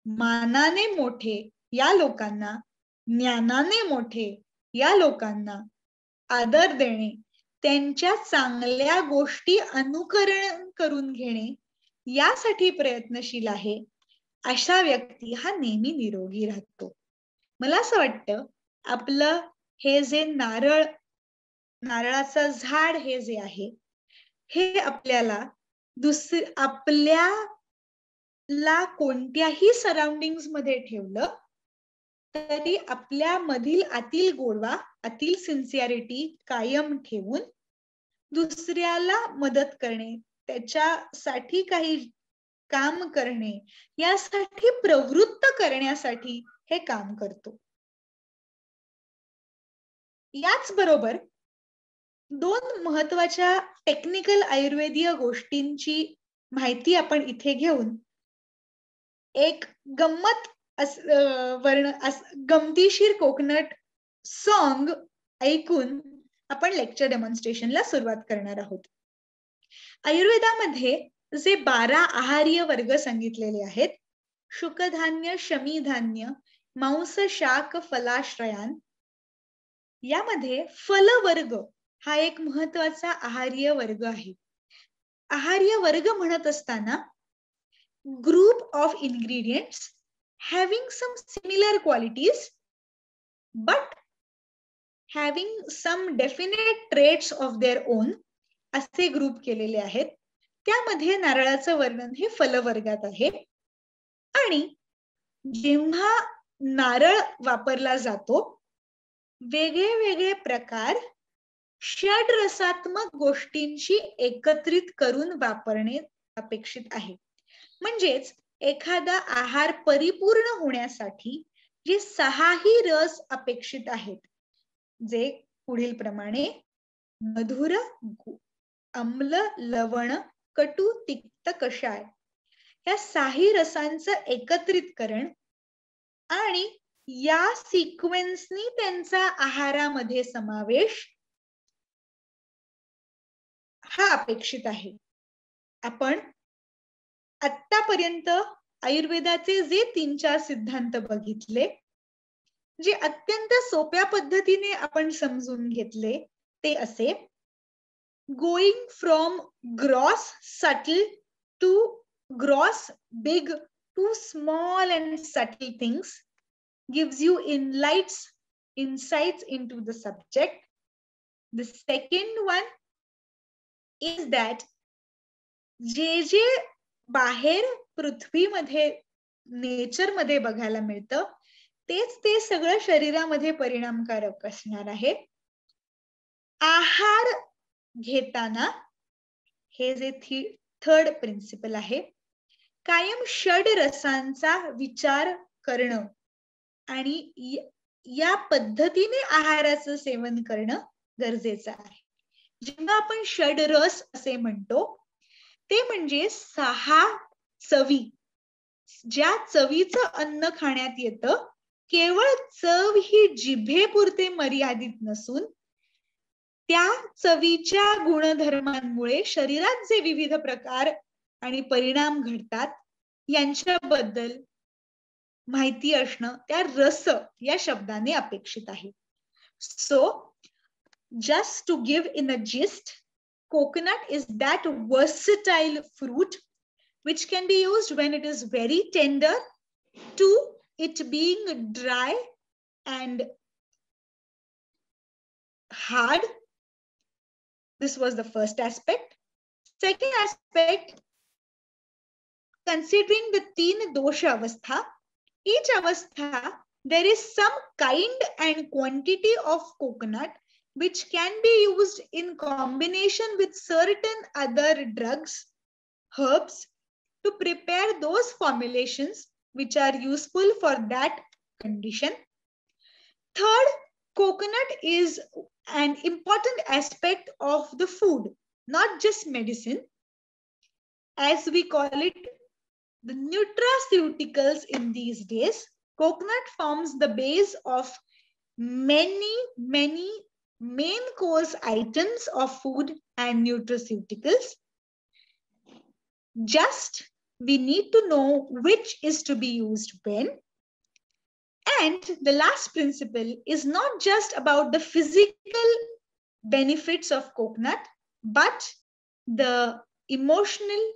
मानाने मोठे, या लोकांना ज्ञानाने मोठे, या लोकांना आदर देणे, त्यांच्या चांगल्या गोष्टी अनुकरण करून घेणे यासाठी प्रयत्नशील आहे. अशा व्यक्ती हा नेहमी निरोगी राहतो. मला असं वाटतं आपलं हे जे नारळाचं झाड हे जे आहे, हे आपल्याला आपल्याला कोणत्याही सराउंडिंग्स मध्ये ठेवलं तरी आपल्या मधील आतील गोडवा, आतील सिन्सिअरिटी कायम ठेवून दुसऱ्याला मदत करणे, त्याच्यासाठी काही काम करणे, यासाठी प्रवृत्त करण्यासाठी हे काम करतो. याच बरोबर 2 महत्वाच्या टेक्निकल आयुर्वेदीय गोष्टींची माहिती आपण इथे घेऊन एक गमतीशीर कोकोनट सॉन्ग ऐकून आपण लेक्चर डेमॉन्स्ट्रेशनला सुरुवात करणार आहोत. आयुर्वेदामध्ये जे 12 आहार्य वर्ग सांगितलेले आहेत, शुकधान्य, शमीधान्य, मांस, शाक, फलाश्रयान, यामध्ये फलवर्ग हा एक महत्वाचा आहार्य वर्ग आहे. आहार्य वर्ग म्हणत असताना group of ingredients having some similar qualities but having some definite traits of their own असे ग्रुप केलेले आहेत. त्यामध्ये नारळाचं वर्णन हे फलवर्गात आहे. आणि जेव्हा नारळ वापरला जातो, वेगळे वेगळे प्रकार षड्रसात्मक गोष्टींची एकत्रित करून वापरणे अपेक्षित आहे. म्हणजेच एखादा आहार परिपूर्ण होण्यासाठी जे 6ही रस अपेक्षित आहेत, जे पुढील प्रमाणे मधुर, आम्ल, लवण, कटू, तिक्त, कषाय या 6ही रसांचं एकत्रितकरण आणि या सिक्वेन्सनी त्यांचा आहारामध्ये समावेश हा अपेक्षित आहे. आपण आतापर्यंत आयुर्वेदाचे जे 3-4 सिद्धांत बघितले, जे अत्यंत सोप्या पद्धतीने आपण समजून घेतले, ते असे: going from gross subtle to gross big to small and subtle things gives you insights into the subject. The second one is that जे बाहेर पृथ्वीमध्ये नेचरमध्ये बघायला मिळतं, तेच ते सगळं शरीरामध्ये परिणामकारक असणार आहे. आहार घेताना हे जे थर्ड प्रिन्सिपल आहे, कायम षड रसांचा विचार करणं आणि या पद्धतीने आहाराचं सेवन करणं गरजेचं आहे. जेव्हा आपण षडरस असे म्हणतो, ते म्हणजे 6 चवी, ज्या चवीचं अन्न खाण्यात येतं, केवळ चव ही जिभेपुरते मर्यादित नसून त्या चवीच्या गुणधर्मांमुळे शरीरात जे विविध प्रकार आणि परिणाम घडतात यांच्याबद्दल माहिती असणं त्या रस या शब्दाने अपेक्षित आहे. So just to give in a gist, coconut is that versatile fruit which can be used when it is very tender to it being dry and hard. This was the first aspect. Second aspect, considering the 3 dosha avastha, each avastha there is some kind and quantity of coconut which can be used in combination with certain other drugs, herbs, to prepare those formulations which are useful for that condition. Third, coconut is an important aspect of the food, not just medicine. As we call it, the nutraceuticals in these days, coconut forms the base of many main course items of food and nutraceuticals. Just we need to know which is to be used when. And the last principle is not just about the physical benefits of coconut, but the emotional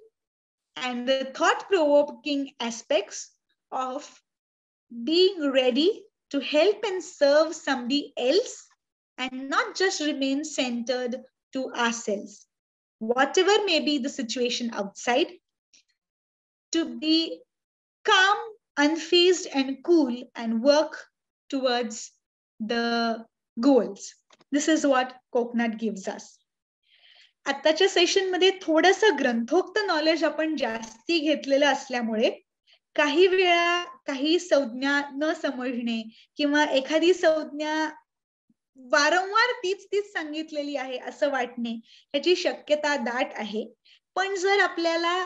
and the thought-provoking aspects of being ready to help and serve somebody else and not just remain centered to ourselves. Whatever may be the situation outside, to be calm, unfazed and cool and work towards the goals. This is what coconut gives us. आताच्या सेशन मध्ये थोडंसं ग्रंथोक्त नॉलेज आपण जास्ती घेतलेलं असल्यामुळे काही वेळा काही संज्ञा न समजणे किंवा एखादी संज्ञा वारंवार तीच सांगितलेली आहे असं वाटणे याची शक्यता दाट आहे. पण जर आपल्याला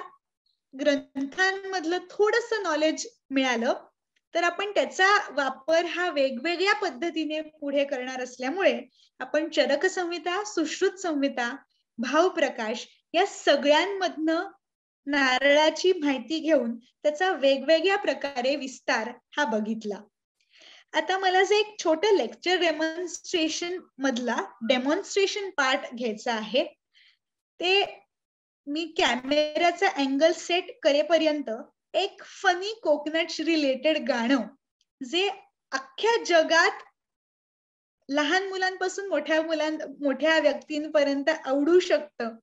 ग्रंथांमधलं थोडंसं नॉलेज मिळालं तर आपण त्याचा वापर हा वेगवेगळ्या पद्धतीने पुढे करणार असल्यामुळे आपण चरक संहिता, सुश्रुत संहिता, भावप्रकाश या सगळ्यांमधनं नारळाची माहिती घेऊन त्याचा वेगवेगळ्या प्रकारे विस्तार हा बघितला. आता मला जे एक छोटं लेक्चर डेमॉन्स्ट्रेशन मधला डेमॉन्स्ट्रेशन पार्ट घ्यायचा आहे, ते मी कॅमेराचा अँगल सेट करेपर्यंत एक फनी कोकोनट रिलेटेड गाणं जे अख्ख्या जगात लहान मुलांपासून मोठ्या व्यक्तींपर्यंत आवडू शकतं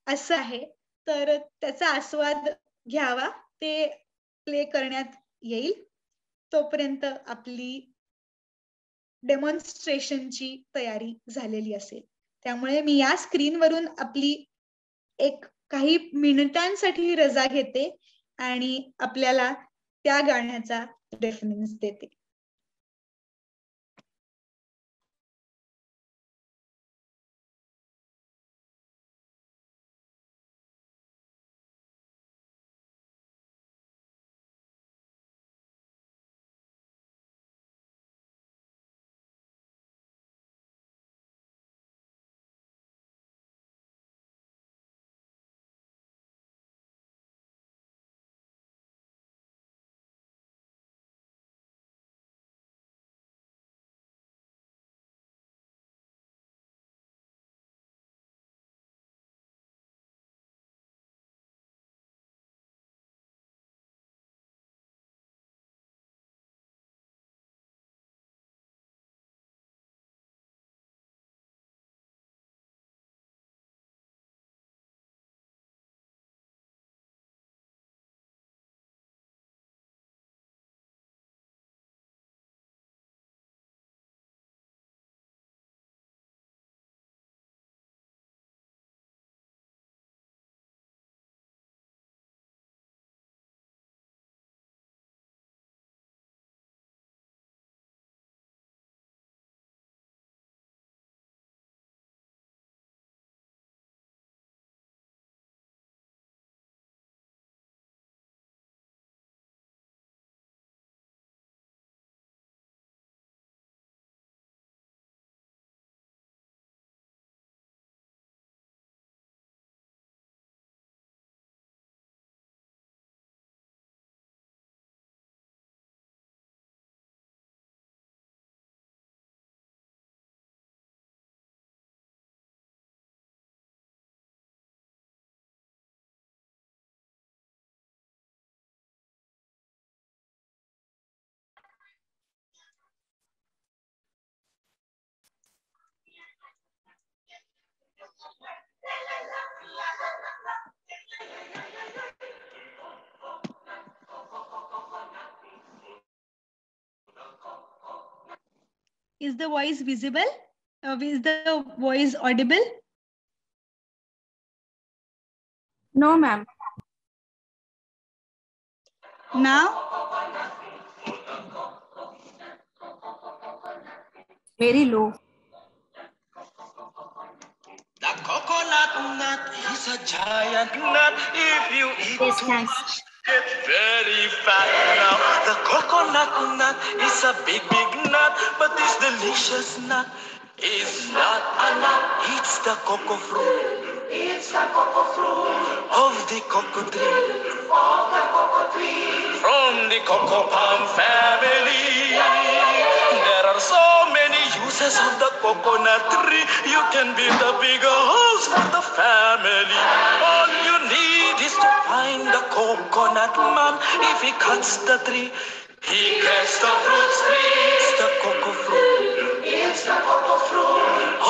असं आहे, तर त्याचा आस्वाद घ्यावा. ते प्ले करण्यात येईल. तोपर्यंत आपली डेमॉन्स्ट्रेशनची तयारी झालेली असेल. त्यामुळे मी या स्क्रीनवरून आपली एक काही मिनिटांसाठी रजा घेते आणि आपल्याला त्या गाण्याचा रेफरन्स देते. Is the voice visible? Is the voice audible? No, ma'am. Now? Very low. The coconut nut is a giant nut. If you eat Yes, too thanks. much, get very fat. Now the coconut nut is a big nut, but this delicious nut is not a nut. It's the cocoa fruit. It's the cocoa fruit of the cocoa tree. From the cocoa palm family. There are so many uses of the coconut tree. You can build a bigger house for the family. All you need is to find the coconut man. If he cuts the tree, he gets the fruits tree. It's the cocoa fruit. It's the cocoa fruit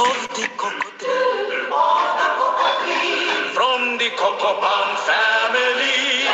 of the cocoa tree. From the cocoa palm family.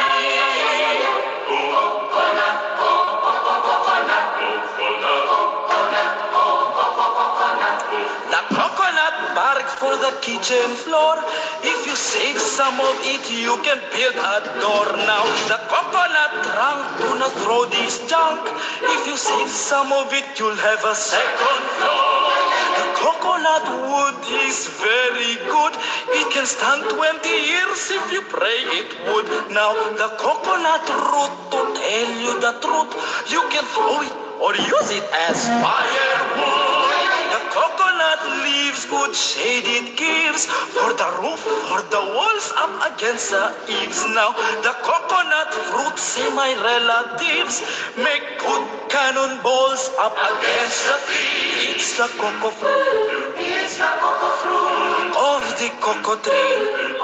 The coconut bark for the kitchen floor. If you save some of it, you can build a door. Now the coconut trunk, do not throw this junk. If you save some of it, you'll have a second floor. The coconut wood is very good. It can stand 20 years if you pray it would. Now the coconut root, to tell you the truth, you can throw it or use it as firewood. The coconut leaves good shade it gives for the roof, for the walls, up against the eaves. Now the coconut fruit, say my relatives, make good cannonballs up against the tree. It's the cocoa fruit. It's the cocoa fruit of the cocoa tree.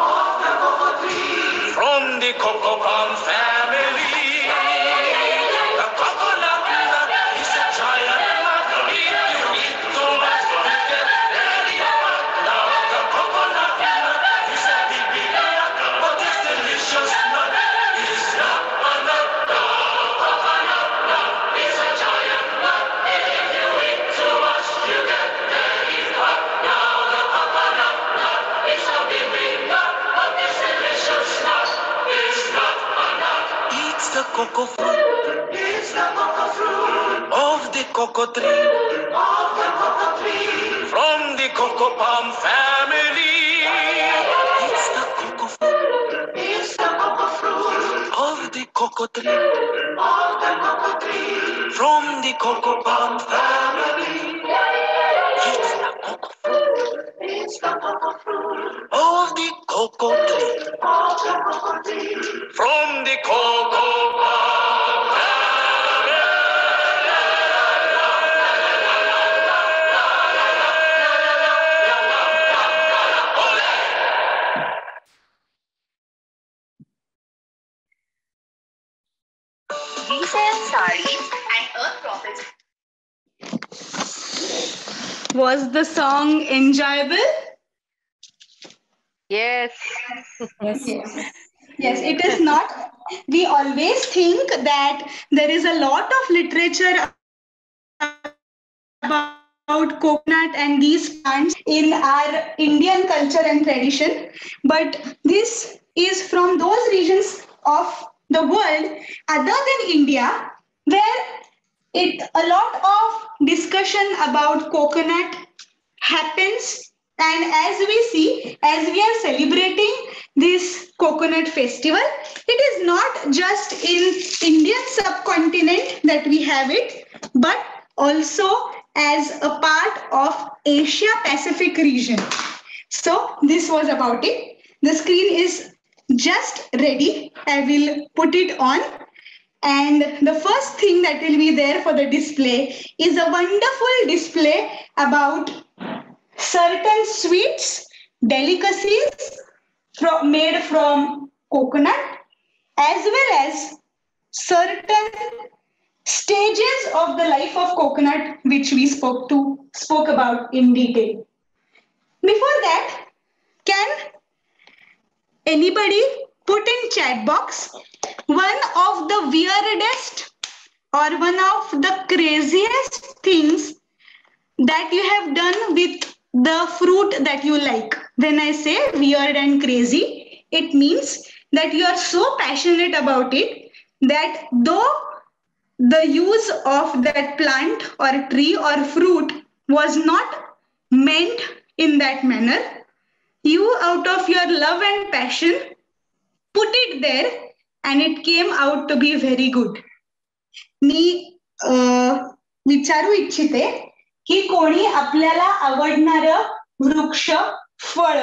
From the cocoa palm family. The coconut nut is a giant nut. If you eat too much, you get very fat. Now the coconut nut is a big nut, but this delicious nut is not a nut. The coconut nut is a giant nut. If you eat too much, you get very fat. Now the coconut nut is a big nut, but this delicious nut is not a nut. It's the cocoa fruit. It's of the cocoa tree, from the cocoa palm family. It's the cocoa fruit of the cocoa tree, from the cocoa palm family. It's the cocoa fruit of the cocoa tree, from the cocoa palm family. Resale sarees and earth profits. Was the song enjoyable? Yes. Yes, it is not. We always think that there is a lot of literature about coconut and these plants in our Indian culture and tradition, but this is from those regions of the world other than India where a lot of discussion about coconut happens. And as we see, as we are celebrating this coconut festival, it is not just in Indian subcontinent that we have it, but also as a part of Asia Pacific region. So this was about it. The screen is just ready. I will put it on. And the first thing that will be there for the display is a wonderful display about certain sweets, delicacies made from coconut, as well as certain stages of the life of coconut, which we spoke about in detail. Before that, can anybody put in chat box one of the weirdest or one of the craziest things that you have done with the fruit that you like? When I say weird and crazy, it means that you are so passionate about it that though the use of that plant or tree or fruit was not meant in that manner, you, out of your love and passion, put it there and it came out to be very good. मी विचारू इच्छिते की कोणी आपल्याला आवडणारं वृक्ष, फळ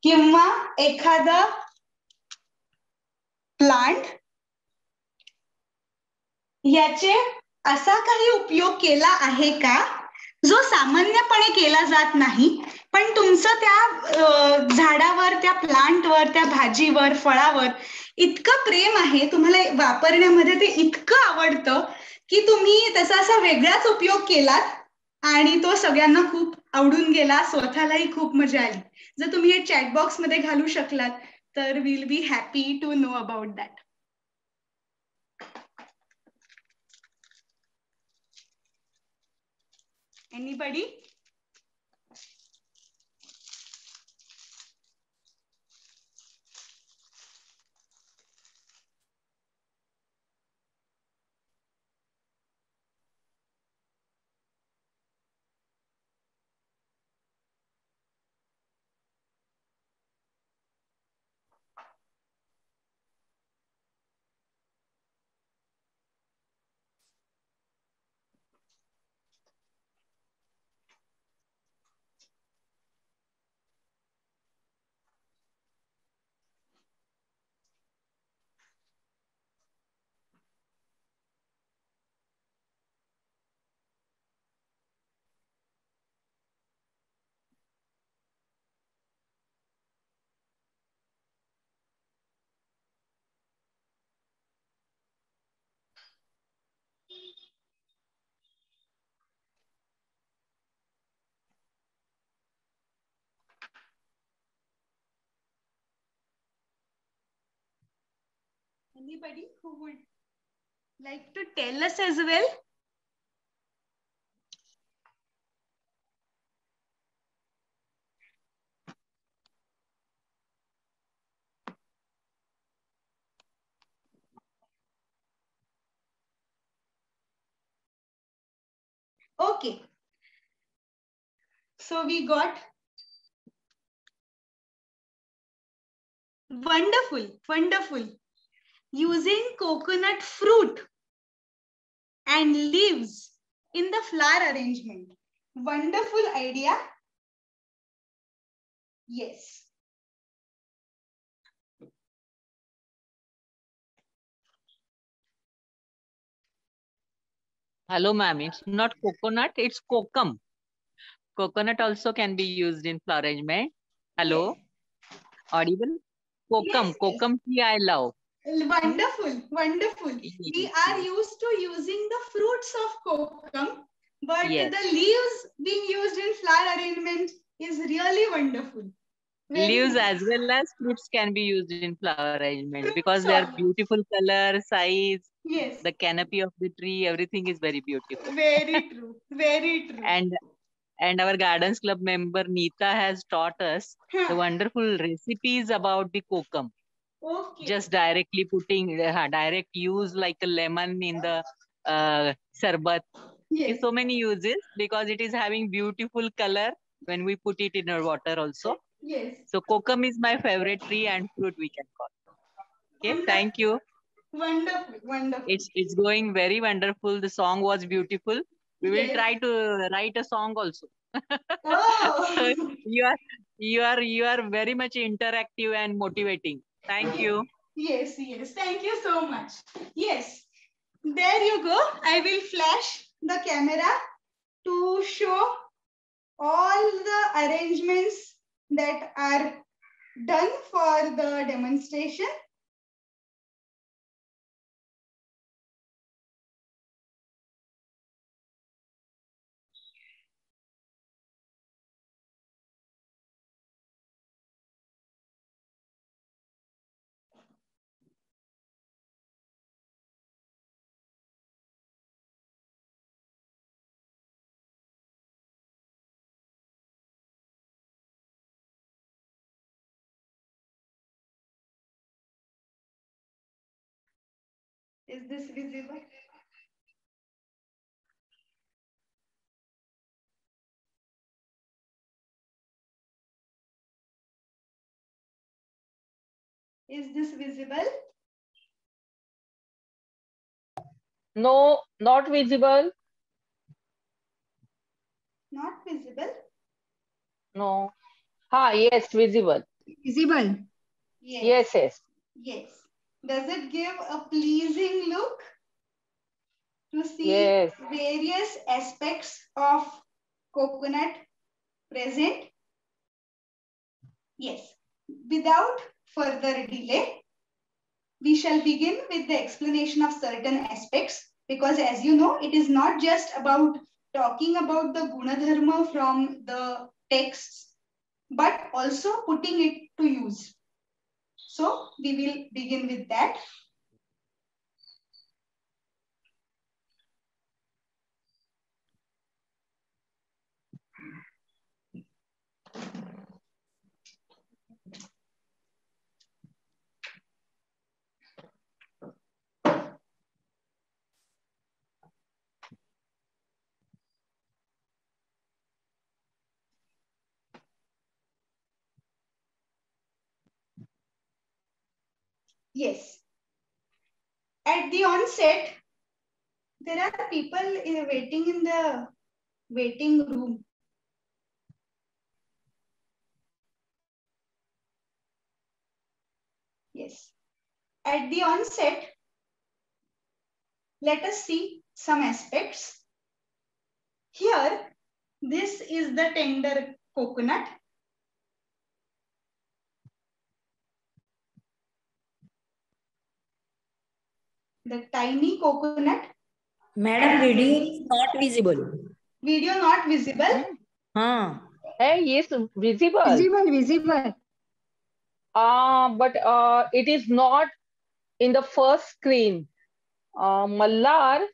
किंवा एखादा प्लांट याचे असा काही उपयोग केला आहे का जो सामान्यपणे केला जात नाही, पण तुमचं त्या झाडावर, त्या प्लांटवर, त्या भाजीवर, फळावर इतकं प्रेम आहे, तुम्हाला वापरण्यामध्ये ते इतकं आवडतं की तुम्ही त्याचा असा वेगळाच उपयोग केलात आणि तो सगळ्यांना खूप आवडून गेला, स्वतःलाही खूप मजा आली. जर तुम्ही हे चॅट बॉक्स मध्ये घालू शकलात तर will be happy to know about that. Anybody? Anybody who would like to tell us as well? Okay. So we got wonderful. Using coconut fruit and leaves in the flower arrangement. Wonderful idea. Yes. Hello, ma'am. It's not coconut, it's kokum. Coconut also can be used in flower arrangement. Hello? Yes. Audible? Kokum. Yes. Kokum tea I love. Wonderful. We are used to using the fruits of kokum, but Yes. the leaves being used in flower arrangement is really wonderful. Leaves as well as fruits can be used in flower arrangement because they are also. beautiful color, size, Yes. the canopy of the tree, everything is very beautiful. Very true. And our Gardens Club member Neeta has taught us the wonderful recipes about the kokum. Okay. Just directly putting direct use like a lemon in the sarbat. Yes. So many uses because it is having beautiful color when we put it in our water also. Yes. So kokum is my favorite tree and fruit we can call. Okay, thank you. Wonderful. It's going very wonderful. The song was beautiful. We will try to write a song also. Oh. So you are very much interactive and motivating. Thank you. Yes. Thank you so much. Yes. There you go. I will flash the camera to show all the arrangements that are done for the demonstration. Is this visible? Is this visible? No, not visible. Not visible? No. Yes, visible. Visible. Yes. Yes. Does it give a pleasing look to see Yes. various aspects of coconut present? Yes. Without further delay, we shall begin with the explanation of certain aspects, because as you know, it is not just about talking about the Gunadharma from the texts, but also putting it to use. So we will begin with that. Yes. At the onset, there are people waiting in the waiting room. Yes. At the onset, let us see some aspects. Here, this is the tender coconut. The tiny coconut. Madam, video is not visible. Video not visible? Yes, visible. Visible. But it is not in the first screen. Mallar.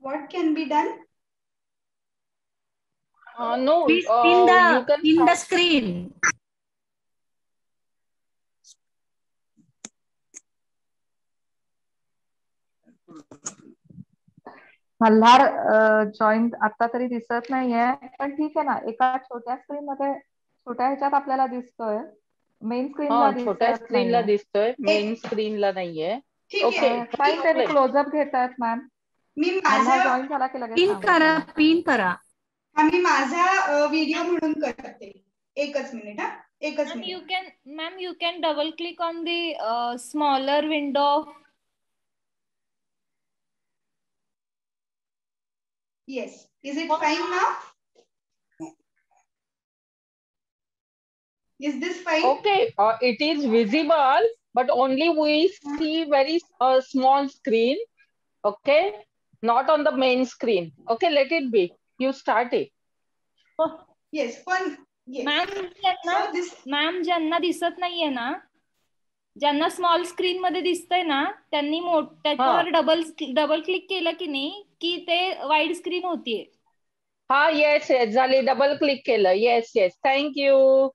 What can be done? No, Please you can pin the start. screen. Malhar join आता तरी दिसत नाहीये, पण ठीक आहे ना, एका छोट्या स्क्रीन मध्ये छोट्या ह्याच्यात आपल्याला दिसतोय, मेन स्क्रीनला छोट्या दिसत स्क्रीनला नाहीये. दिसतोय, मेन स्क्रीनला नाहीये. ओके फाईन, त्यांनी क्लोजअप घेतायत मॅम. मी मल्हार माझा जॉईन झाला की लगेच पिन सांगू करा, त्याला. पिन करा. मी माझा व्हिडिओ म्हणून करते. एकच मिनिट. एकच Ma'am, minute. you can double click on the smaller window. Yes. Is it fine now? Is this fine? Okay, it is visible, but only we see very small screen. Okay, not on the main screen. Okay, let it be. You start it. Yes, fun. Yes. Ma'am ज्यांना दिसत नाहीये ना, ज्यांना स्मॉल स्क्रीन मध्ये दिसतंय ना, त्यांनी त्याच्यावर डबल क्लिक केलं की नाही की ते वाईड स्क्रीन होतीये. येस झाली, डबल क्लिक केलं. Yes thank you.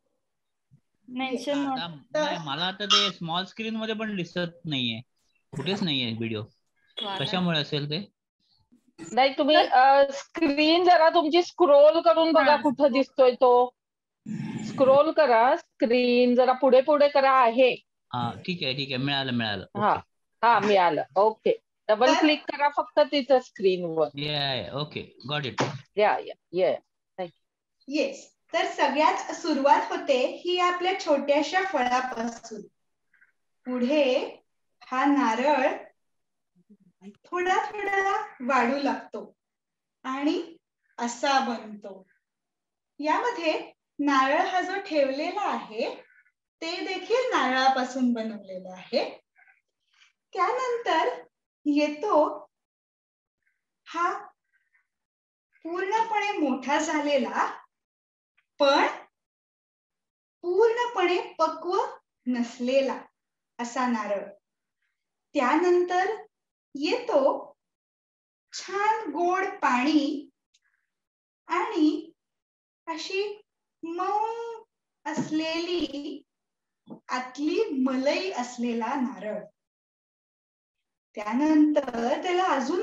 मला आता ते स्मॉल स्क्रीन मध्ये पण दिसत नाहीये, कुठेच नाहीये व्हिडिओ. कशामुळे असेल ते? नाही, तुम्ही स्क्रीन जरा तुमची स्क्रोल करून बघा कुठं दिसतोय तो. स्क्रोल करा, स्क्रीन जरा पुढे करा. आहे. ठीक आहे, मिळालं. मिळालं. ओके, डबल क्लिक करा फक्त तिथं स्क्रीनवर. Okay, got it. येस. तर सगळ्यात सुरुवात होते ही आपल्या छोट्याशा फळापासून. पुढे हा नारळ थोडा वाढू लागतो आणि असा बनतो. यामध्ये नारळ हा जो ठेवलेला आहे ते देखील नारळापासून बनवलेला आहे. त्यानंतर येतो हा पूर्णपणे मोठा झालेला पण पूर्णपणे पक्व नसलेला असा नारळ. त्यानंतर येतो छान गोड पाणी आणि अशी मऊ असलेली आतली मलई असलेला नारळ. त्यानंतर त्याला अजून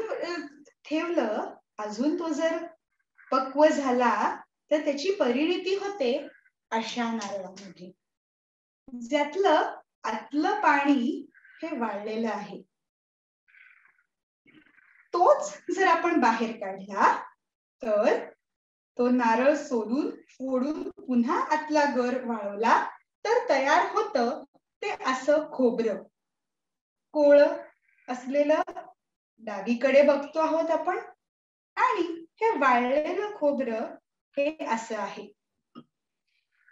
ठेवलं, अजून तो जर पक्व झाला तर त्याची परिणती होते अशा नारळामध्ये, ज्यातलं आतलं पाणी हे वाळलेलं आहे. तोच जर आपण बाहेर काढला तर तो नारळ फोडून पुन्हा आतला गर वाळवला तर तयार होतं ते असं खोबरं. कोवळं असलेलं डावीकडे बघतो आहोत आपण, आणि हे वाळलेलं खोबरं हे असं आहे.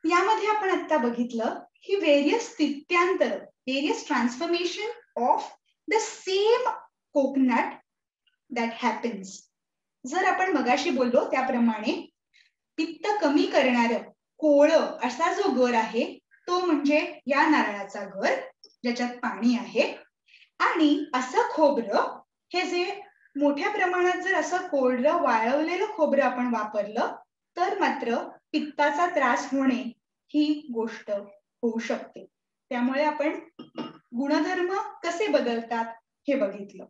यामध्ये आपण आता बघितलं ही व्हेरियस स्थित्यांतर, various transformation of the same coconut that happens. जर आपण मगाशी बोललो त्याप्रमाणे पित्त कमी करणारं कोवळं असा जो गर आहे तो म्हणजे या नारळाचा गर ज्याच्यात पाणी आहे. आणि असं खोबरं हे जे मोठ्या प्रमाणात जर असं कोरडं वाळवलेलं खोबरं आपण वापरलं तर मात्र पित्ताचा त्रास होणे ही गोष्ट होऊ शकते. त्यामुळे आपण गुणधर्म कसे बदलतात हे बघितलं.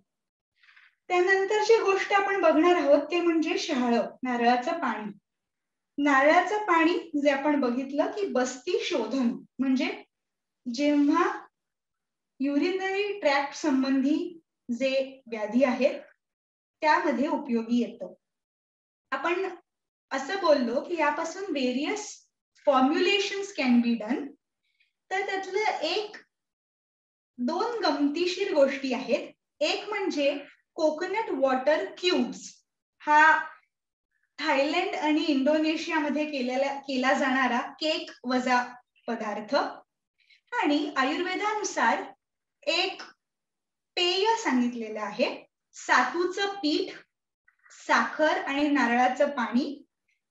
त्यानंतरची गोष्ट आपण बघणार आहोत ते म्हणजे शहाळं, नारळाचं पाणी. नारळाचं पाणी जे आपण बघितलं की बस्ती शोधन म्हणजे जेव्हा युरिनरी ट्रॅक्ट संबंधी जे व्याधी आहेत त्यामध्ये उपयोगी येतं. आपण असं बोललो की यापासून व्हेरियस फॉर्म्युलेशन्स कॅन बी डन. तर त्यातलं 2 गमतीशीर गोष्टी आहेत. एक म्हणजे कोकोनट वॉटर क्यूब्स. हा थायलंड आणि इंडोनेशियामध्ये केला जाणारा केक वजा पदार्थ. आणि आयुर्वेदानुसार एक पेय सांगितलेलं आहे. सातूचं पीठ, साखर आणि नारळाचं पाणी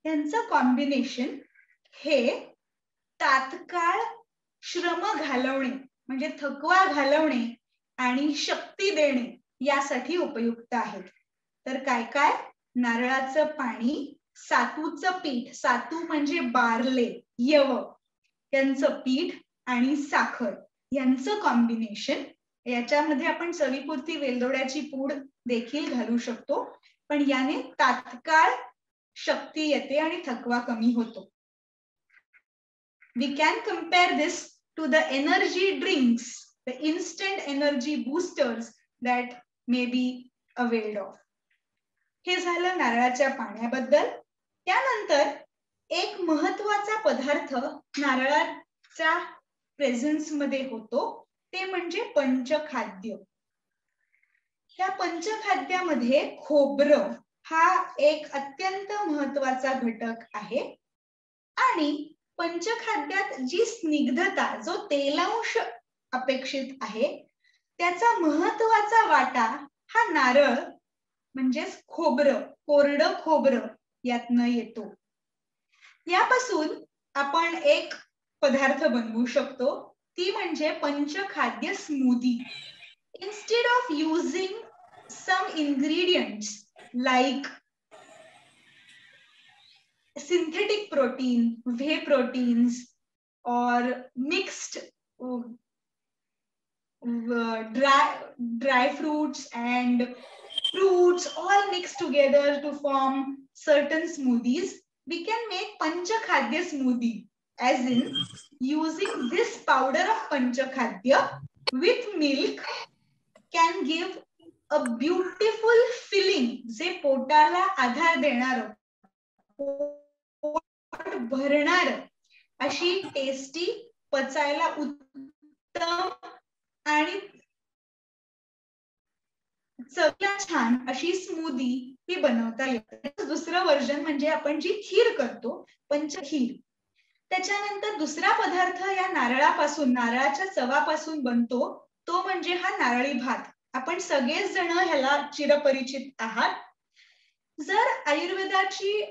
यांचं कॉम्बिनेशन हे तात्काळ श्रम घालवणे म्हणजे थकवा घालवणे आणि शक्ती देणे यासाठी उपयुक्त आहेत. तर काय नारळाचं पाणी, सातूचं पीठ, सातू म्हणजे बार्ले, यव यांचं पीठ आणि साखर यांचं कॉम्बिनेशन, याच्यामध्ये आपण चवीपुरती वेलदोड्याची पूड देखील घालू शकतो, पण याने तात्काळ शक्ती येते आणि थकवा कमी होतो. We can compare this to the energy drinks, the instant energy boosters that may be availed of. हे झालं नारळाच्या पाण्याबद्दल. त्यानंतर एक महत्वाचा पदार्थ नारळाच्या प्रेझेन्स मध्ये होतो, ते म्हणजे पंचखाद्य. या पंचखाद्यामध्ये खोबरं हा एक अत्यंत महत्वाचा घटक आहे आणि पंचखाद्यात जी स्निग्धता, जो तेलांश अपेक्षित आहे, त्याचा महत्वाचा वाटा हा नारळ म्हणजेच खोबरं, कोरडं खोबरं यातनं येतो. यापासून आपण एक पदार्थ बनवू शकतो, ती म्हणजे पंचखाद्य smoothie. Instead of using some ingredients like synthetic protein, whey proteins, or mixed dry fruits and fruits all mixed together to form certain smoothies, we can make panchakhadya smoothie, as in using this powder of panchakhadya with milk can give a beautiful filling, जे पोटाला आधार देणार, पोट भरणार अशी टेस्टी, पचायला उत्तम आणि चवीला छान अशी स्मूदी ही बनवता येते. दुसरं वर्जन म्हणजे आपण जी खीर करतो, पंचखीर. त्याच्यानंतर दुसरा पदार्थ या नारळापासून, नारळाच्या चवापासून बनतो, तो म्हणजे हा नारळी भात. आपण सगळेच जण ह्याला चिरपरिचित आहात. जर आयुर्वेदाची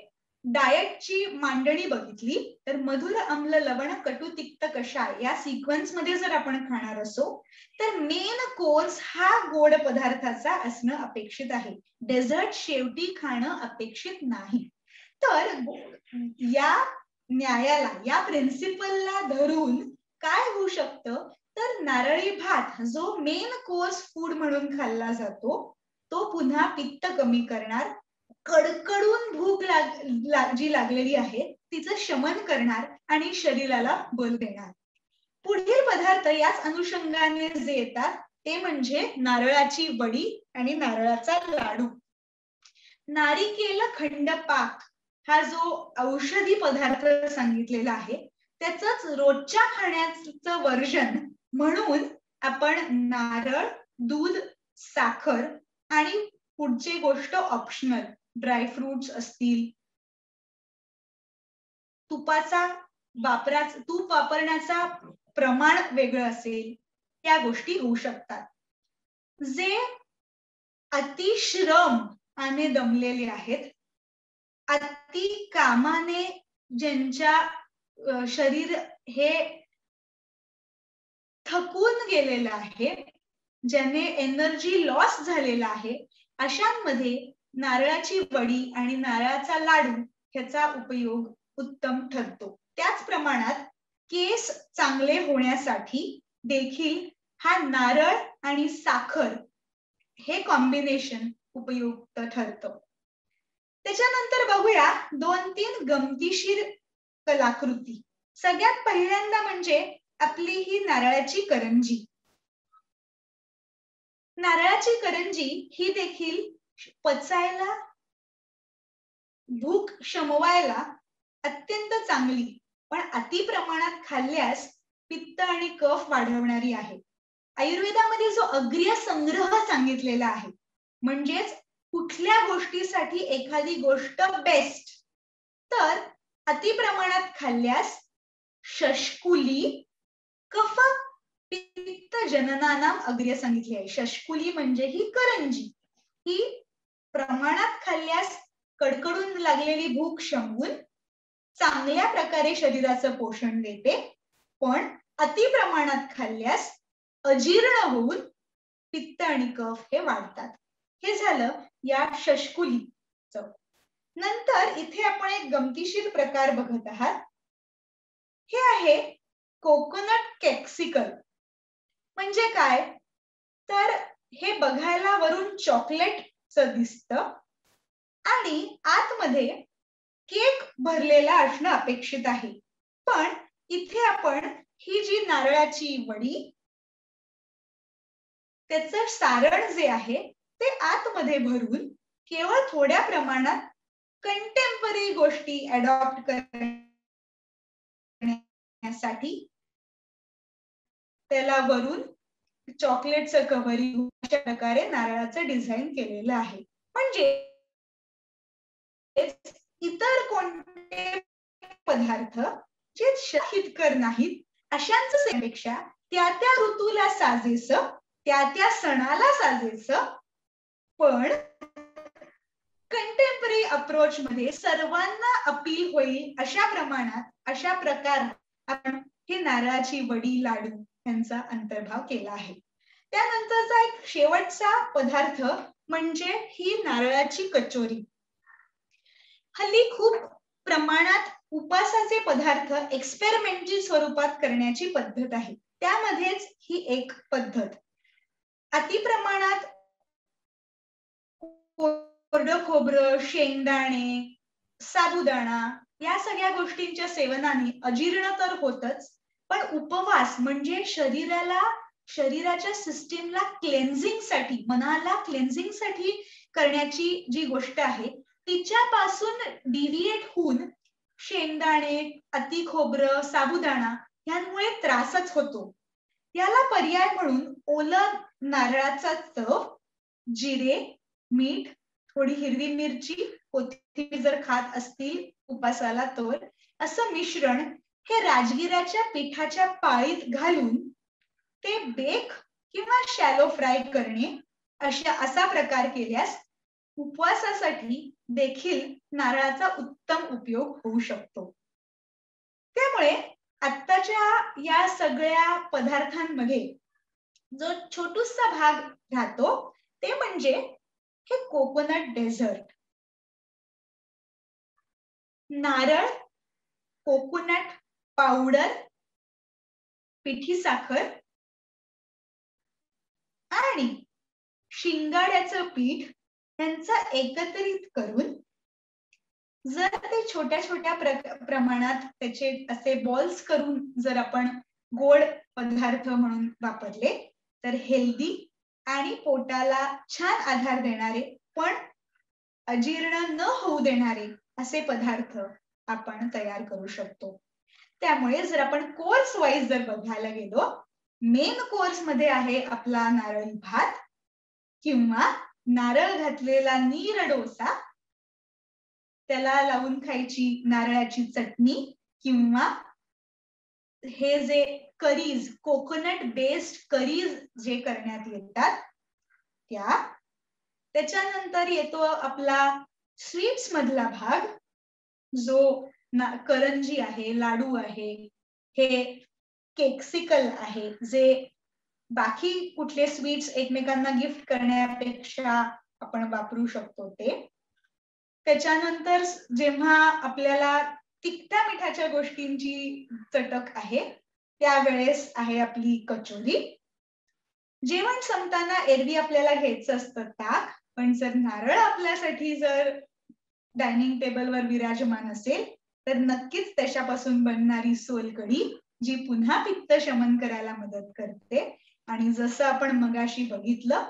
डाएटची मांडणी बघितली तर मधुर, आम्ल, लवण, कटू, तिक्त, कषाय या सिक्वेन्स मध्ये जर आपण खाणार असो तर मेन कोर्स हा गोड पदार्थाचा असणं अपेक्षित आहे. डेझर्ट शेवटी खाणं अपेक्षित नाही. तर या न्यायाला, या प्रिन्सिपलला धरून काय होऊ शकतं, तर नारळी भात जो मेन कोर्स फूड म्हणून खाल्ला जातो, तो पुन्हा पित्त कमी करणार, कडकडून भूक जी लागलेली आहे तिचं शमन करणार आणि शरीराला बल देणार. पुढील पदार्थ याच अनुषंगाने जे येतात ते म्हणजे नारळाची वडी आणि नारळाचा लाडू. नारिकेल खंड पाक हा जो औषधी पदार्थ सांगितलेला आहे, त्याच रोजच्या खाण्याचं वर्जन म्हणून आपण नारळ, दूध, साखर आणि पुढची गोष्ट ऑप्शनल, ड्रायफ्रुट्स असतील, तूप वापरण्याचा प्रमाण वेगळं असेल, त्या गोष्टी होऊ शकतात. जे अतिश्रमाने दमलेले आहेत, अति कामाने ज्यांच्या शरीर हे थकून गेलेलं आहे, ज्याने एनर्जी लॉस झालेला आहे, अशांमध्ये नारळाची वडी आणि नारळाचा लाडू ह्याचा उपयोग उत्तम ठरतो. त्याच प्रमाणात केस चांगले होण्यासाठी देखील हा नारळ आणि साखर हे कॉम्बिनेशन उपयुक्त ठरतं. त्याच्यानंतर बघूया 2-3 गमतीशीर कलाकृती. सगळ्यात पहिल्यांदा म्हणजे आपली ही नारळाची करंजी. नारळाची करंजी ही देखील पचायला, भूक शमवायला अत्यंत चांगली, पण अति प्रमाणात खाल्ल्यास पित्त आणि कफ वाढवणारी आहे. आयुर्वेदामध्ये जो अग्र्य संग्रह सांगितलेला आहे, म्हणजेच कुठल्या गोष्टीसाठी एखादी गोष्ट बेस्ट, तर अति प्रमाणात खाल्ल्यास शष्कुली, कफ पित्त जननानाम अग्र्य सांगितले आहे. शष्कुली म्हणजे ही करंजी, ही प्रमाणात खाल्ल्यास कडकडून लागलेली भूक शमवून चांगल्या प्रकारे शरीराचं पोषण देते, पण अति प्रमाणात खाल्ल्यास अजीर्ण होऊन पित्त आणि कफ हे वाढतात. हे झालं या शष्कुलीचं. नंतर इथे आपण एक गमतीशीर प्रकार बघत आहात. हे आहे कोकोनट केक्सिकल. म्हणजे काय, तर हे बघायला वरून चॉकलेटचं दिसतं आणि आतमध्ये केक भरलेला असणं अपेक्षित आहे. पण इथे आपण ही जी नारळाची वडी, त्याचं सारण जे आहे ते आतमध्ये भरून केवळ थोड्या प्रमाणात कंटेम्पररी गोष्टी अडॉप्ट करण्यासाठी त्याला वरून चॉकलेटचं कव्हरिंग अशा प्रकारे नारळाचं डिझाईन केलेलं आहे. म्हणजे इतर कोणते पदार्थ जे हितकर नाहीत अशांचं पेक्षा त्या त्या ऋतूला साजेसं, त्या त्या सणाला साजेसं, पण कंटेम्पररी अप्रोच मध्ये सर्वांना अपील होईल अशा प्रमाणात, अशा प्रकारात आपण हे नारळाची वडी, लाडू यांचा अंतर्भाव केला आहे. त्यानंतरचा एक शेवटचा पदार्थ म्हणजे ही नारळाची कचोरी. हल्ली खूप प्रमाणात उपासाचे पदार्थ एक्सपेरिमेंटल स्वरूपात करण्याची पद्धत आहे. त्यामध्येच ही एक पद्धत. अतिप्रमाणात कोरडं खोबरं, शेंगदाणे, साबुदाणा या सगळ्या गोष्टींच्या सेवनाने अजीर्ण तर होतच, पण उपवास म्हणजे शरीराच्या सिस्टीमला क्लेन्झिंग साठी, मनाला क्लेन्झिंग साठी करण्याची जी गोष्ट आहे तिच्यापासून डिव्हिएट होऊन शेंगदाणे, अति खोबरं, साबुदाणा यांमुळे त्रासच होतो. याला पर्याय म्हणून ओलं नारळाचा तव, जिरे, मीठ, थोडी हिरवी मिरची, कोथिंबीर जर खात असतील उपासाला तर असं मिश्रण हे राजगिराच्या पिठाच्या पाळीत घालून ते बेक किंवा शॅलो फ्राय करणे असा प्रकार केल्यास उपवासासाठी देखील नारळाचा उत्तम उपयोग होऊ शकतो. त्यामुळे आत्ताच्या या सगळ्या पदार्थांमध्ये जो छोटूसा भाग राहतो ते म्हणजे हे कोकोनट डेझर्ट. नारळ, कोकोनट पावडर, पिठी साखर आणि शिंगाड्याचं पीठ यांचा एकत्रित करून जर ते छोट्या छोट्या प्रमाणात त्याचे असे बॉल्स करून जर आपण गोड पदार्थ म्हणून वापरले तर हेल्दी आणि पोटाला छान आधार देणारे पण अजीर्ण न होऊ देणारे असे पदार्थ आपण तयार करू शकतो. त्यामुळे जर आपण कोर्स वाईज जर बघायला गेलो, मेन कोर्स मध्ये आहे आपला नारळी भात किंवा नारळ घातलेला नीर डोसा, त्याला लावून खायची नारळाची चटणी किंवा हे जे करीज, कोकोनट बेस्ड करीज जे करण्यात येतात त्याच्यानंतर येतो आपला स्वीट्स मधला भाग जो करंजी आहे, लाडू आहे, हे केक्सिकल आहे जे बाकी कुठले स्वीट्स एकमेकांना गिफ्ट करण्यापेक्षा आपण वापरू शकतो ते. त्याच्यानंतर जेव्हा आपल्याला तिखटा मिठाच्या गोष्टींची चटक आहे त्यावेळेस आहे आपली कचोरी. जेवण संपताना एरवी आपल्याला घ्यायचं असतं ताक, पण जर नारळ आपल्यासाठी जर डायनिंग टेबलवर विराजमान असेल तर नक्कीच त्याच्यापासून बनणारी सोलकढी जी पुन्हा पित्त शमन करायला मदत करते. आणि जसं आपण मगाशी बघितलं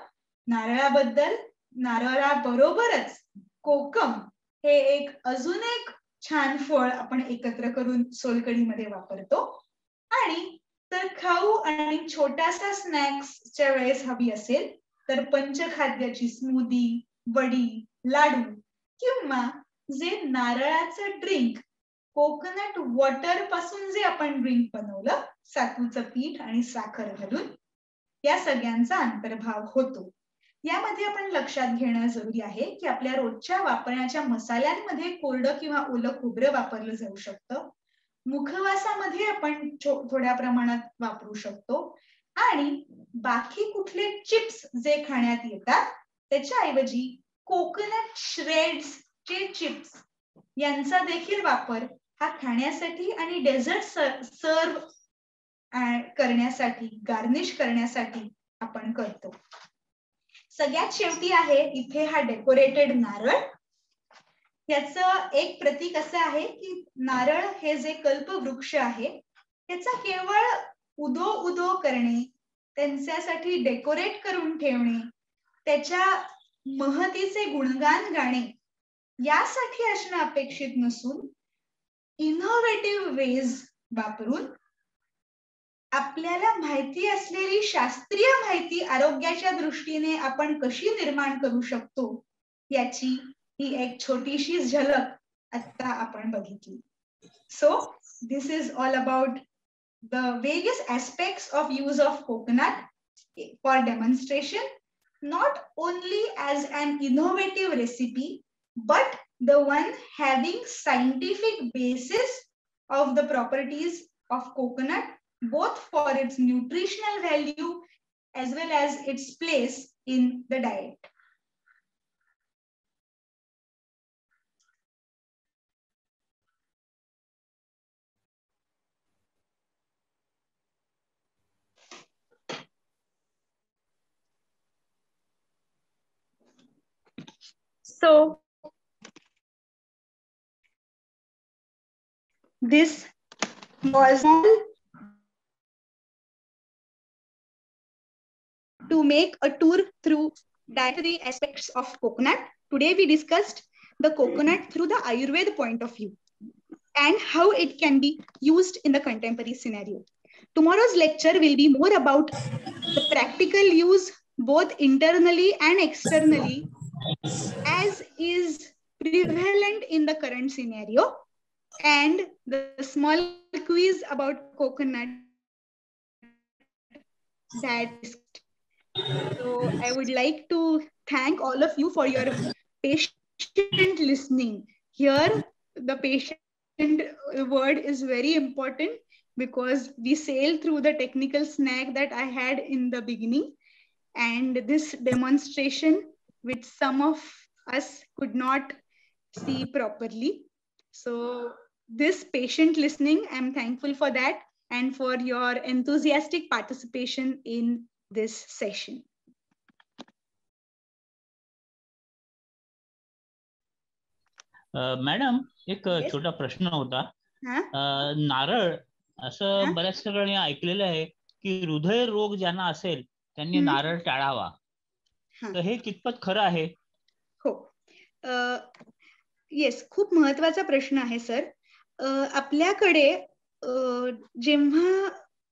नारळाबद्दल, नारळाबरोबरच कोकम हे एक अजून एक छान फळ आपण एकत्र करून सोलकढीमध्ये वापरतो. आणि तर खाऊ आणि छोटासा स्नॅक्सच्या वेळेस हवी असेल तर पंचखाद्याची स्मूदी, वडी, लाडू किंवा जे नारळाचं ड्रिंक, कोकोनट वॉटर पासून जे आपण ड्रिंक बनवलं सातूचं पीठ आणि साखर घालून, या सगळ्यांचा अंतर्भाव होतो. यामध्ये आपण लक्षात घेणं जरुरी आहे की आपल्या रोजच्या वापरण्याच्या मसाल्यांमध्ये कोरडं किंवा ओलं खोबरं वापरलं जाऊ शकतं. मुखवासामध्ये आपण थोड्या प्रमाणात वापरू शकतो आणि बाकी कुठले चिप्स जे खाण्यात येतात त्याच्याऐवजी कोकोनट श्रेड्स चे चिप्स यांचा देखील वापर हा खाण्यासाठी आणि डेझर्ट सर्व करण्यासाठी, गार्निश करण्यासाठी आपण करतो. सगळ्यात शेवटी आहे इथे हा डेकोरेटेड नारळ. याचं एक प्रतीक असं आहे की नारळ हे जे कल्पवृक्ष आहे त्याचा केवळ उदो करणे, त्यांच्यासाठी डेकोरेट करून ठेवणे, त्याच्या महतीचे गुणगान गाणे यासाठी असणं अपेक्षित नसून इनोव्हेटिव्ह वेज वापरून आपल्याला माहिती असलेली शास्त्रीय माहिती आरोग्याच्या दृष्टीने आपण कशी निर्माण करू शकतो याची ही एक छोटीशी झलक आता आपण बघितली. So this is all about the various aspects of use of coconut for demonstration, not only as an innovative recipe, but the one having scientific basis of the properties of coconut, both for its nutritional value as well as its place in the diet. So this was to make a tour through dietary aspects of coconut. Today we discussed the coconut through the Ayurveda point of view and how it can be used in the contemporary scenario. Tomorrow's lecture will be more about the practical use both internally and externally as is prevalent in the current scenario, and the small quiz about coconut that. So I would like to thank all of you for your patient listening. Here the patient word is very important because we sailed through the technical snag that I had in the beginning, and this demonstration which some of us could not see properly. So this patient listening, I'm thankful for that and for your enthusiastic participation in this session. Madam एक छोटा प्रश्न होता. नारळ असं बऱ्याच ठिकाणी ऐकलेलं आहे की हृदय रोग ज्यांना असेल त्यांनी नारळ टाळावा, तर हे कितपत खरं आहे? हो, येस, खूप महत्वाचा प्रश्न आहे सर. आपल्याकडे जेव्हा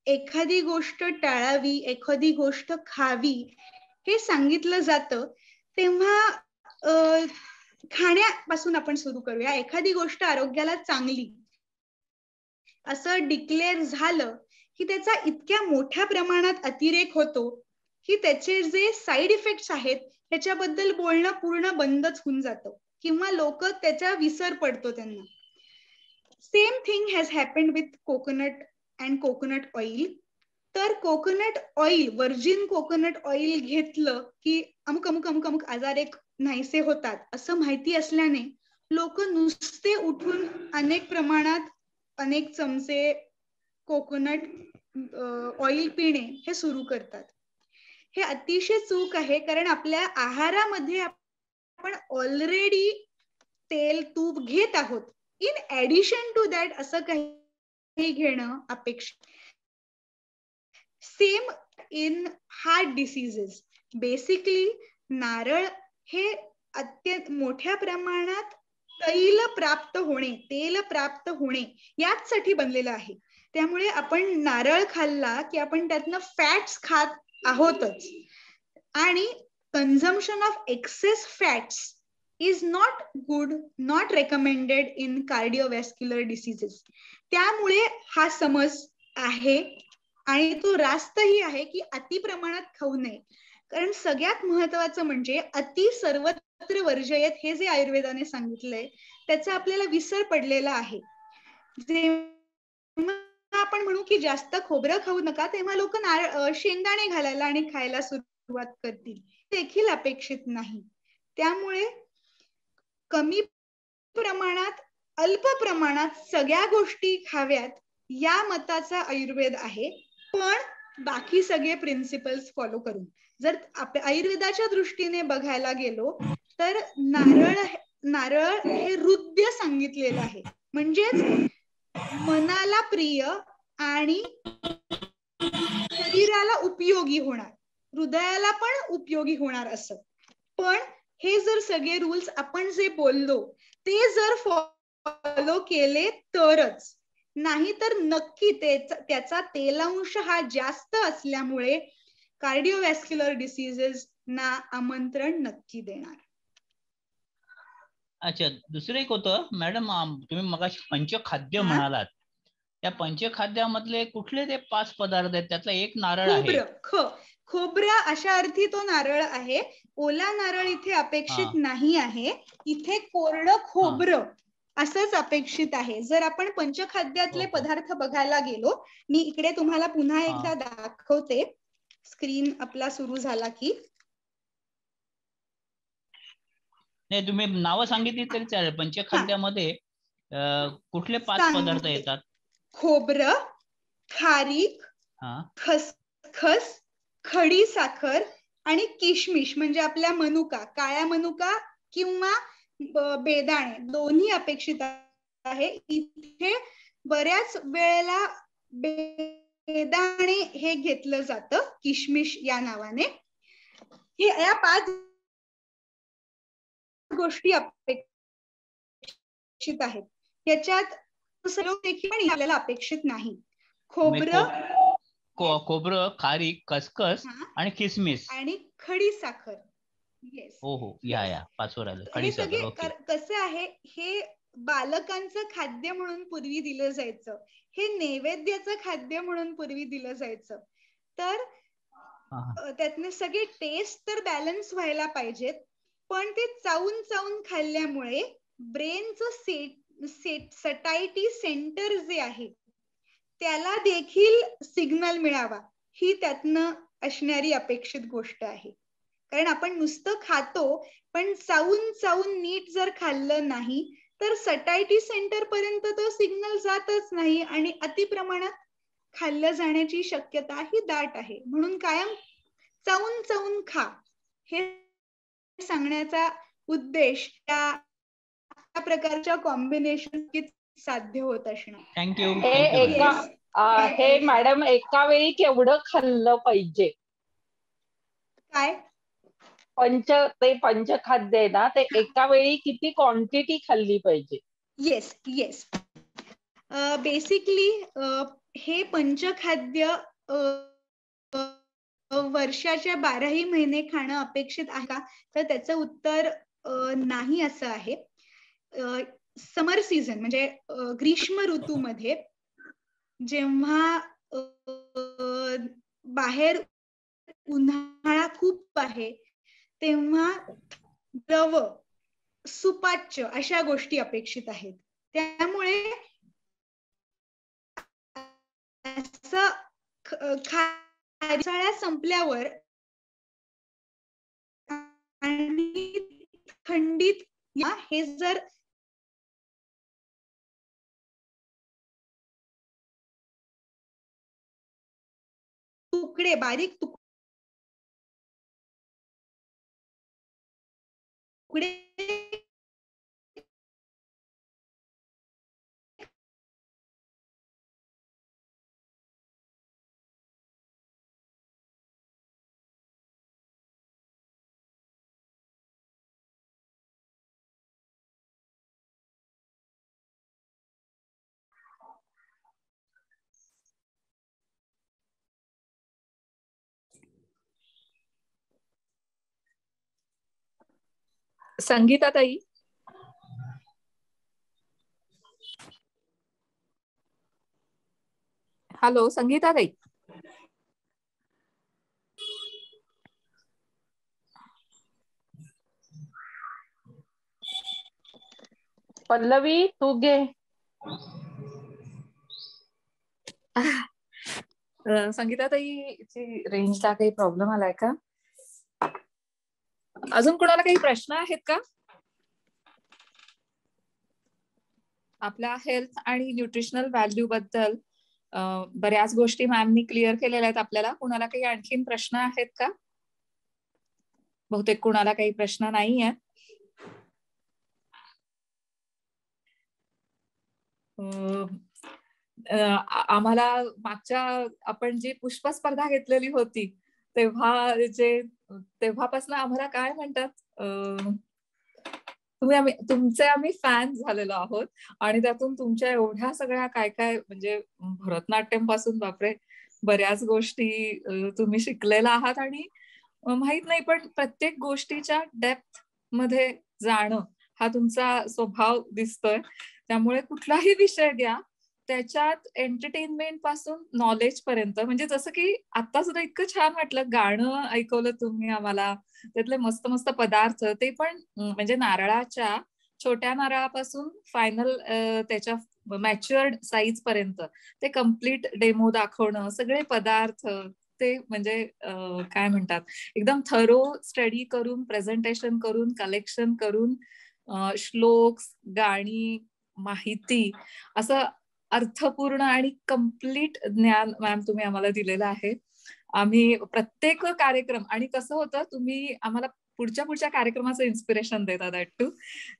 एखादी गोष्ट टाळावी, एखादी गोष्ट खावी हे सांगितलं जातं तेव्हा खाण्यापासून आपण सुरू करूया. एखादी गोष्ट आरोग्याला चांगली असं डिक्लेअर झालं की त्याचा इतक्या मोठ्या प्रमाणात अतिरेक होतो की त्याचे जे साईड इफेक्ट्स आहेत त्याच्याबद्दल बोलणं पूर्ण बंदच होऊन जातं किंवा लोक त्याचा विसर पडतो त्यांना. Same thing has happened with coconut and coconut oil. तर coconut oil, virgin coconut oil घेतलं की अमुक अमुक अमुक अमुक आजार एक नाहीसे होतात असं माहिती असल्याने लोक नुसते उठून अनेक प्रमाणात अनेक चमचे कोकोनट ऑइल पिणे हे सुरू करतात. हे अतिशय चूक आहे, कारण आपल्या आहारामध्ये आपण ऑलरेडी तेल तूप घेत आहोत. इन ऍडिशन टू दॅट असं काही घेणं अपेक्षित. Same in heart diseases. Basically नारळ हे अत्यंत मोठ्या प्रमाणात तेल प्राप्त होणे यासाठी बनलेलं आहे. त्यामुळे आपण नारळ खाल्ला की आपण त्यातनं फॅट्स खात आहोतच, आणि consumption of excess fats is not good, not recommended in cardiovascular diseases. त्यामुळे हा समज आहे आणि तो रास्तही आहे की अति प्रमाणात खाऊ नये. कारण सगळ्यात महत्वाचं म्हणजे अति सर्वत्र वर्जयेत हे जे आयुर्वेदाने सांगितलंय त्याचा आपल्याला विसर पडलेला आहे. जेव्हा आपण म्हणू की जास्त खोबरं खाऊ नका तेव्हा लोक शेंगदाणे घालायला आणि खायला सुरुवात करतील, देखील अपेक्षित नाही. त्यामुळे कमी प्रमाणात अल्प प्रमाणात सगळ्या गोष्टी खाव्यात या मताचा आयुर्वेद आहे, पण बाकी सगळे प्रिन्सिपल्स फॉलो करून. जर आयुर्वेदाच्या दृष्टीने बघायला गेलो तर नारळ हे हृदय सांगितलेलं आहे, म्हणजेच मनाला प्रिय आणि शरीराला उपयोगी होणार, हृदयाला पण उपयोगी होणार असं. पण हे जर सगळे रूल्स आपण जे बोललो ते जर फॉलो केले तरच, नाही तर नक्की त्याचा तेलांश हा जास्त असल्यामुळे कार्डिओव्हॅस्क्युलर डिसीजेस ना आमंत्रण नक्की देणार. अच्छा, दुसरं एक होतं मॅडम, तुम्ही मगाशी पंचखाद्य म्हणालात, त्या पंचखाद्यामधले कुठले ते 5 पदार्थ आहेत? त्यातला एक नारळ आहे. खोबरं अशा अर्थी तो नारळ आहे. ओला नारळ इथे अपेक्षित नाही आहे, इथे कोरडं खोबरं असंच अपेक्षित आहे. जर आपण पंचखाद्यातले पदार्थ बघायला गेलो, मी इकडे तुम्हाला पुन्हा एकदा दाखवते, स्क्रीन आपला सुरू झाला की. नाही, तुम्ही नावं सांगितली तरी चालेल. पंचखाद्यामध्ये कुठले 5 पदार्थ येतात? खोबरं, खारीक, खसखस, खडी साखर आणि किशमिश म्हणजे आपल्या मनुका, काळ्या मनुका किंवा बेदाणे दोन्ही अपेक्षित आहे. इथे बऱ्याच वेळेला बेदाणे हे घेतलं जातं किशमिश या नावाने. हे या 5 गोष्टी अपेक्षित आहेत. याच्यात देखील आपल्याला अपेक्षित नाही. खोबरं, खारीक, खसखस आणि किसमिस आणि खडी साखर. हो, या 5 वर आलं. खडी साखर. ओके. कसं आहे, हे बालकांचं खाद्य म्हणून पूर्वी दिलं जायचं, हे नैवेद्याचं खाद्य म्हणून पूर्वी दिलं जायचं. तर त्यातले सगळे टेस्ट तर बॅलन्स व्हायला पाहिजेत, पण ते चावून चावून खाल्ल्यामुळे ब्रेनचं सटायटी सेंटर जे आहे त्याला देखील सिग्नल मिळावा, ही त्यातनं असणारी अपेक्षित गोष्ट आहे. कारण आपण नुसतं खातो, पण चावून चावून नीट जर खाल्लं नाही तर सटायटी सेंटर पर्यंत तो सिग्नल जातच नाही आणि अतिप्रमाणात खाल्लं जाण्याची शक्यता ही दाट आहे. म्हणून कायम चावून चावून खा हे सांगण्याचा उद्देश त्या प्रकारच्या कॉम्बिनेशन साध्य होत असणार. थँक्यू. हे मॅडम एका वेळी केवढं खाल्लं पाहिजे? काय पंचखाद्य आहे ना, ते एका वेळी किती क्वांटिटी खाल्ली पाहिजे? येस बेसिकली हे पंचखाद्य वर्षाच्या 12ही महिने खाणं अपेक्षित आहे का, तर त्याचं उत्तर नाही असं आहे. समर सीझन म्हणजे ग्रीष्म ऋतूमध्ये जेव्हा बाहेर उन्हाळा खूप आहे तेव्हा द्रव, सुपाच्य अशा गोष्टी अपेक्षित आहेत. त्यामुळे असं पावसाळा संपल्यावर आणि थंडीत हे जर तुकडे बारीक तुकडे संगीता ताई, हॅलो संगीता ताई. पल्लवी तू घे. संगीता ताईची रेंजला काही प्रॉब्लेम आलाय का? अजून कोणाला काही प्रश्न आहेत का? आपल्या हेल्थ आणि न्यूट्रिशनल व्हॅल्यू बद्दल बऱ्याच गोष्टी मॅमनी क्लिअर केलेल्या आहेत आपल्याला. कुणाला काही आणखीन प्रश्न आहेत का? बहुतेक कुणाला काही प्रश्न नाही आहे. आम्हाला मागच्या आपण जी पुष्प स्पर्धा घेतलेली होती तेव्हापासून आम्हाला काय म्हणतात, तुमचे आम्ही फॅन झालेलो आहोत आणि त्यातून तुमच्या एवढ्या सगळ्या काय काय म्हणजे भरतनाट्यम पासून बापरे बऱ्याच गोष्टी तुम्ही शिकलेला आहात. आणि माहित नाही पण प्रत्येक गोष्टीच्या डेप्थ मध्ये जाणं हा तुमचा स्वभाव दिसतोय. त्यामुळे कुठलाही विषय घ्या त्याच्यात एंटरटेनमेंट पासून नॉलेज पर्यंत, म्हणजे जसं की आता सुद्धा इतकं छान वाटलं गाणं ऐकवलं तुम्ही आम्हाला, त्यातले मस्त मस्त पदार्थ, ते पण म्हणजे नारळाच्या छोट्या नारळापासून फायनल त्याच्या मॅच्युअर्ड साईज पर्यंत ते कम्प्लीट डेमो दाखवणं, सगळे पदार्थ ते म्हणजे काय म्हणतात एकदम थरो स्टडी करून, प्रेझेंटेशन करून, कलेक्शन करून, श्लोक, गाणी, माहिती, असं अर्थपूर्ण आणि कम्प्लीट ज्ञान मॅम तुम्ही आम्हाला दिलेलं आहे. आम्ही प्रत्येक कार्यक्रम, आणि कसं होतं तुम्ही आम्हाला पुढच्या कार्यक्रमाचं इन्स्पिरेशन देतात ॲट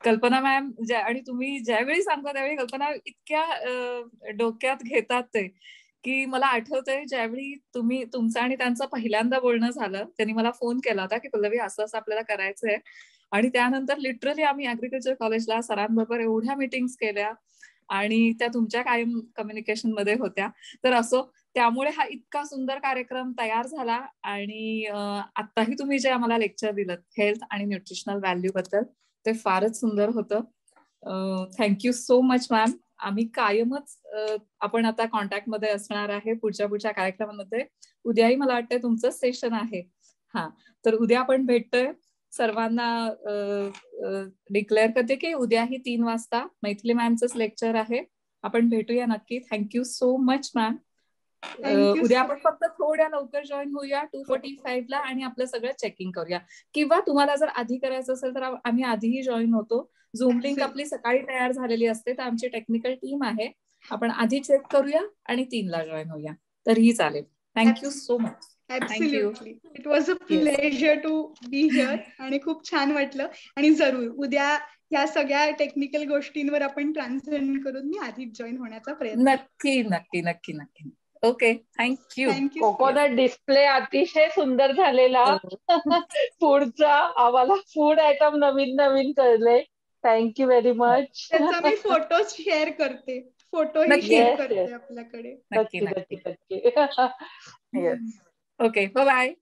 कल्पना मॅम, आणि तुम्ही ज्यावेळी सांगता त्यावेळी कल्पना इतक्या डोक्यात घेतात ते की मला आठवतंय ज्यावेळी तुमचं आणि त्यांचं पहिल्यांदा बोलणं झालं, त्यांनी मला फोन केला होता की पल्लवी असं असं आपल्याला करायचंय, आणि त्यानंतर लिटरली आम्ही ऍग्रिकल्चर कॉलेजला सरांबरोबर एवढ्या मीटिंग्स केल्या आणि त्या तुमच्या कायम कम्युनिकेशन मध्ये होत्या. तर असो, त्यामुळे हा इतका सुंदर कार्यक्रम तयार झाला. आणि आताही तुम्ही जे आम्हाला लेक्चर दिलं हेल्थ आणि न्यूट्रिशनल व्हॅल्यू बद्दल ते फारच सुंदर होतं. Thank you so much ma'am. आम्ही कायमच आपण आता कॉन्टॅक्ट मध्ये असणार आहे पुढच्या कार्यक्रमामध्ये. उद्याही मला वाटतं तुमचं सेशन आहे. हा, तर उद्या आपण भेटतोय. सर्वांना डिक्लेअर करते की उद्याही 3 वाजता मैथिली मॅमचंच लेक्चर आहे. आपण भेटूया नक्की. Thank you so much ma'am. उद्या आपण फक्त थोड्या लवकर जॉईन होऊया 2:45 ला आणि आपलं सगळं चेकिंग करूया. किंवा तुम्हाला जर आधी करायचं असेल तर आम्ही आधीही जॉईन होतो. झूम लिंक आपली सकाळी तयार झालेली असते, तर आमची टेक्निकल टीम आहे. आपण आधी चेक करूया आणि 3 ला जॉईन होऊया, तरीही चालेल. Thank you so much. Absolutely. It was a pleasure to be here आणि खूप छान वाटलं. आणि जरूर उद्या या सगळ्या टेक्निकल गोष्टींवर आपण ट्रान्सलेट करून मी आधीच जॉईन होण्याचा प्रयत्न. नक्की नक्की नक्की नक्की. Okay, thank you. कोकोनट डिस्प्ले अतिशय सुंदर झालेला. फूडचा आम्हाला फूड आयटम नवीन कळले. Thank you very much. त्याचा मी फोटो शेअर करते. फोटोही शेअर करते आपल्याकडे. नक्की. Okay, bye bye.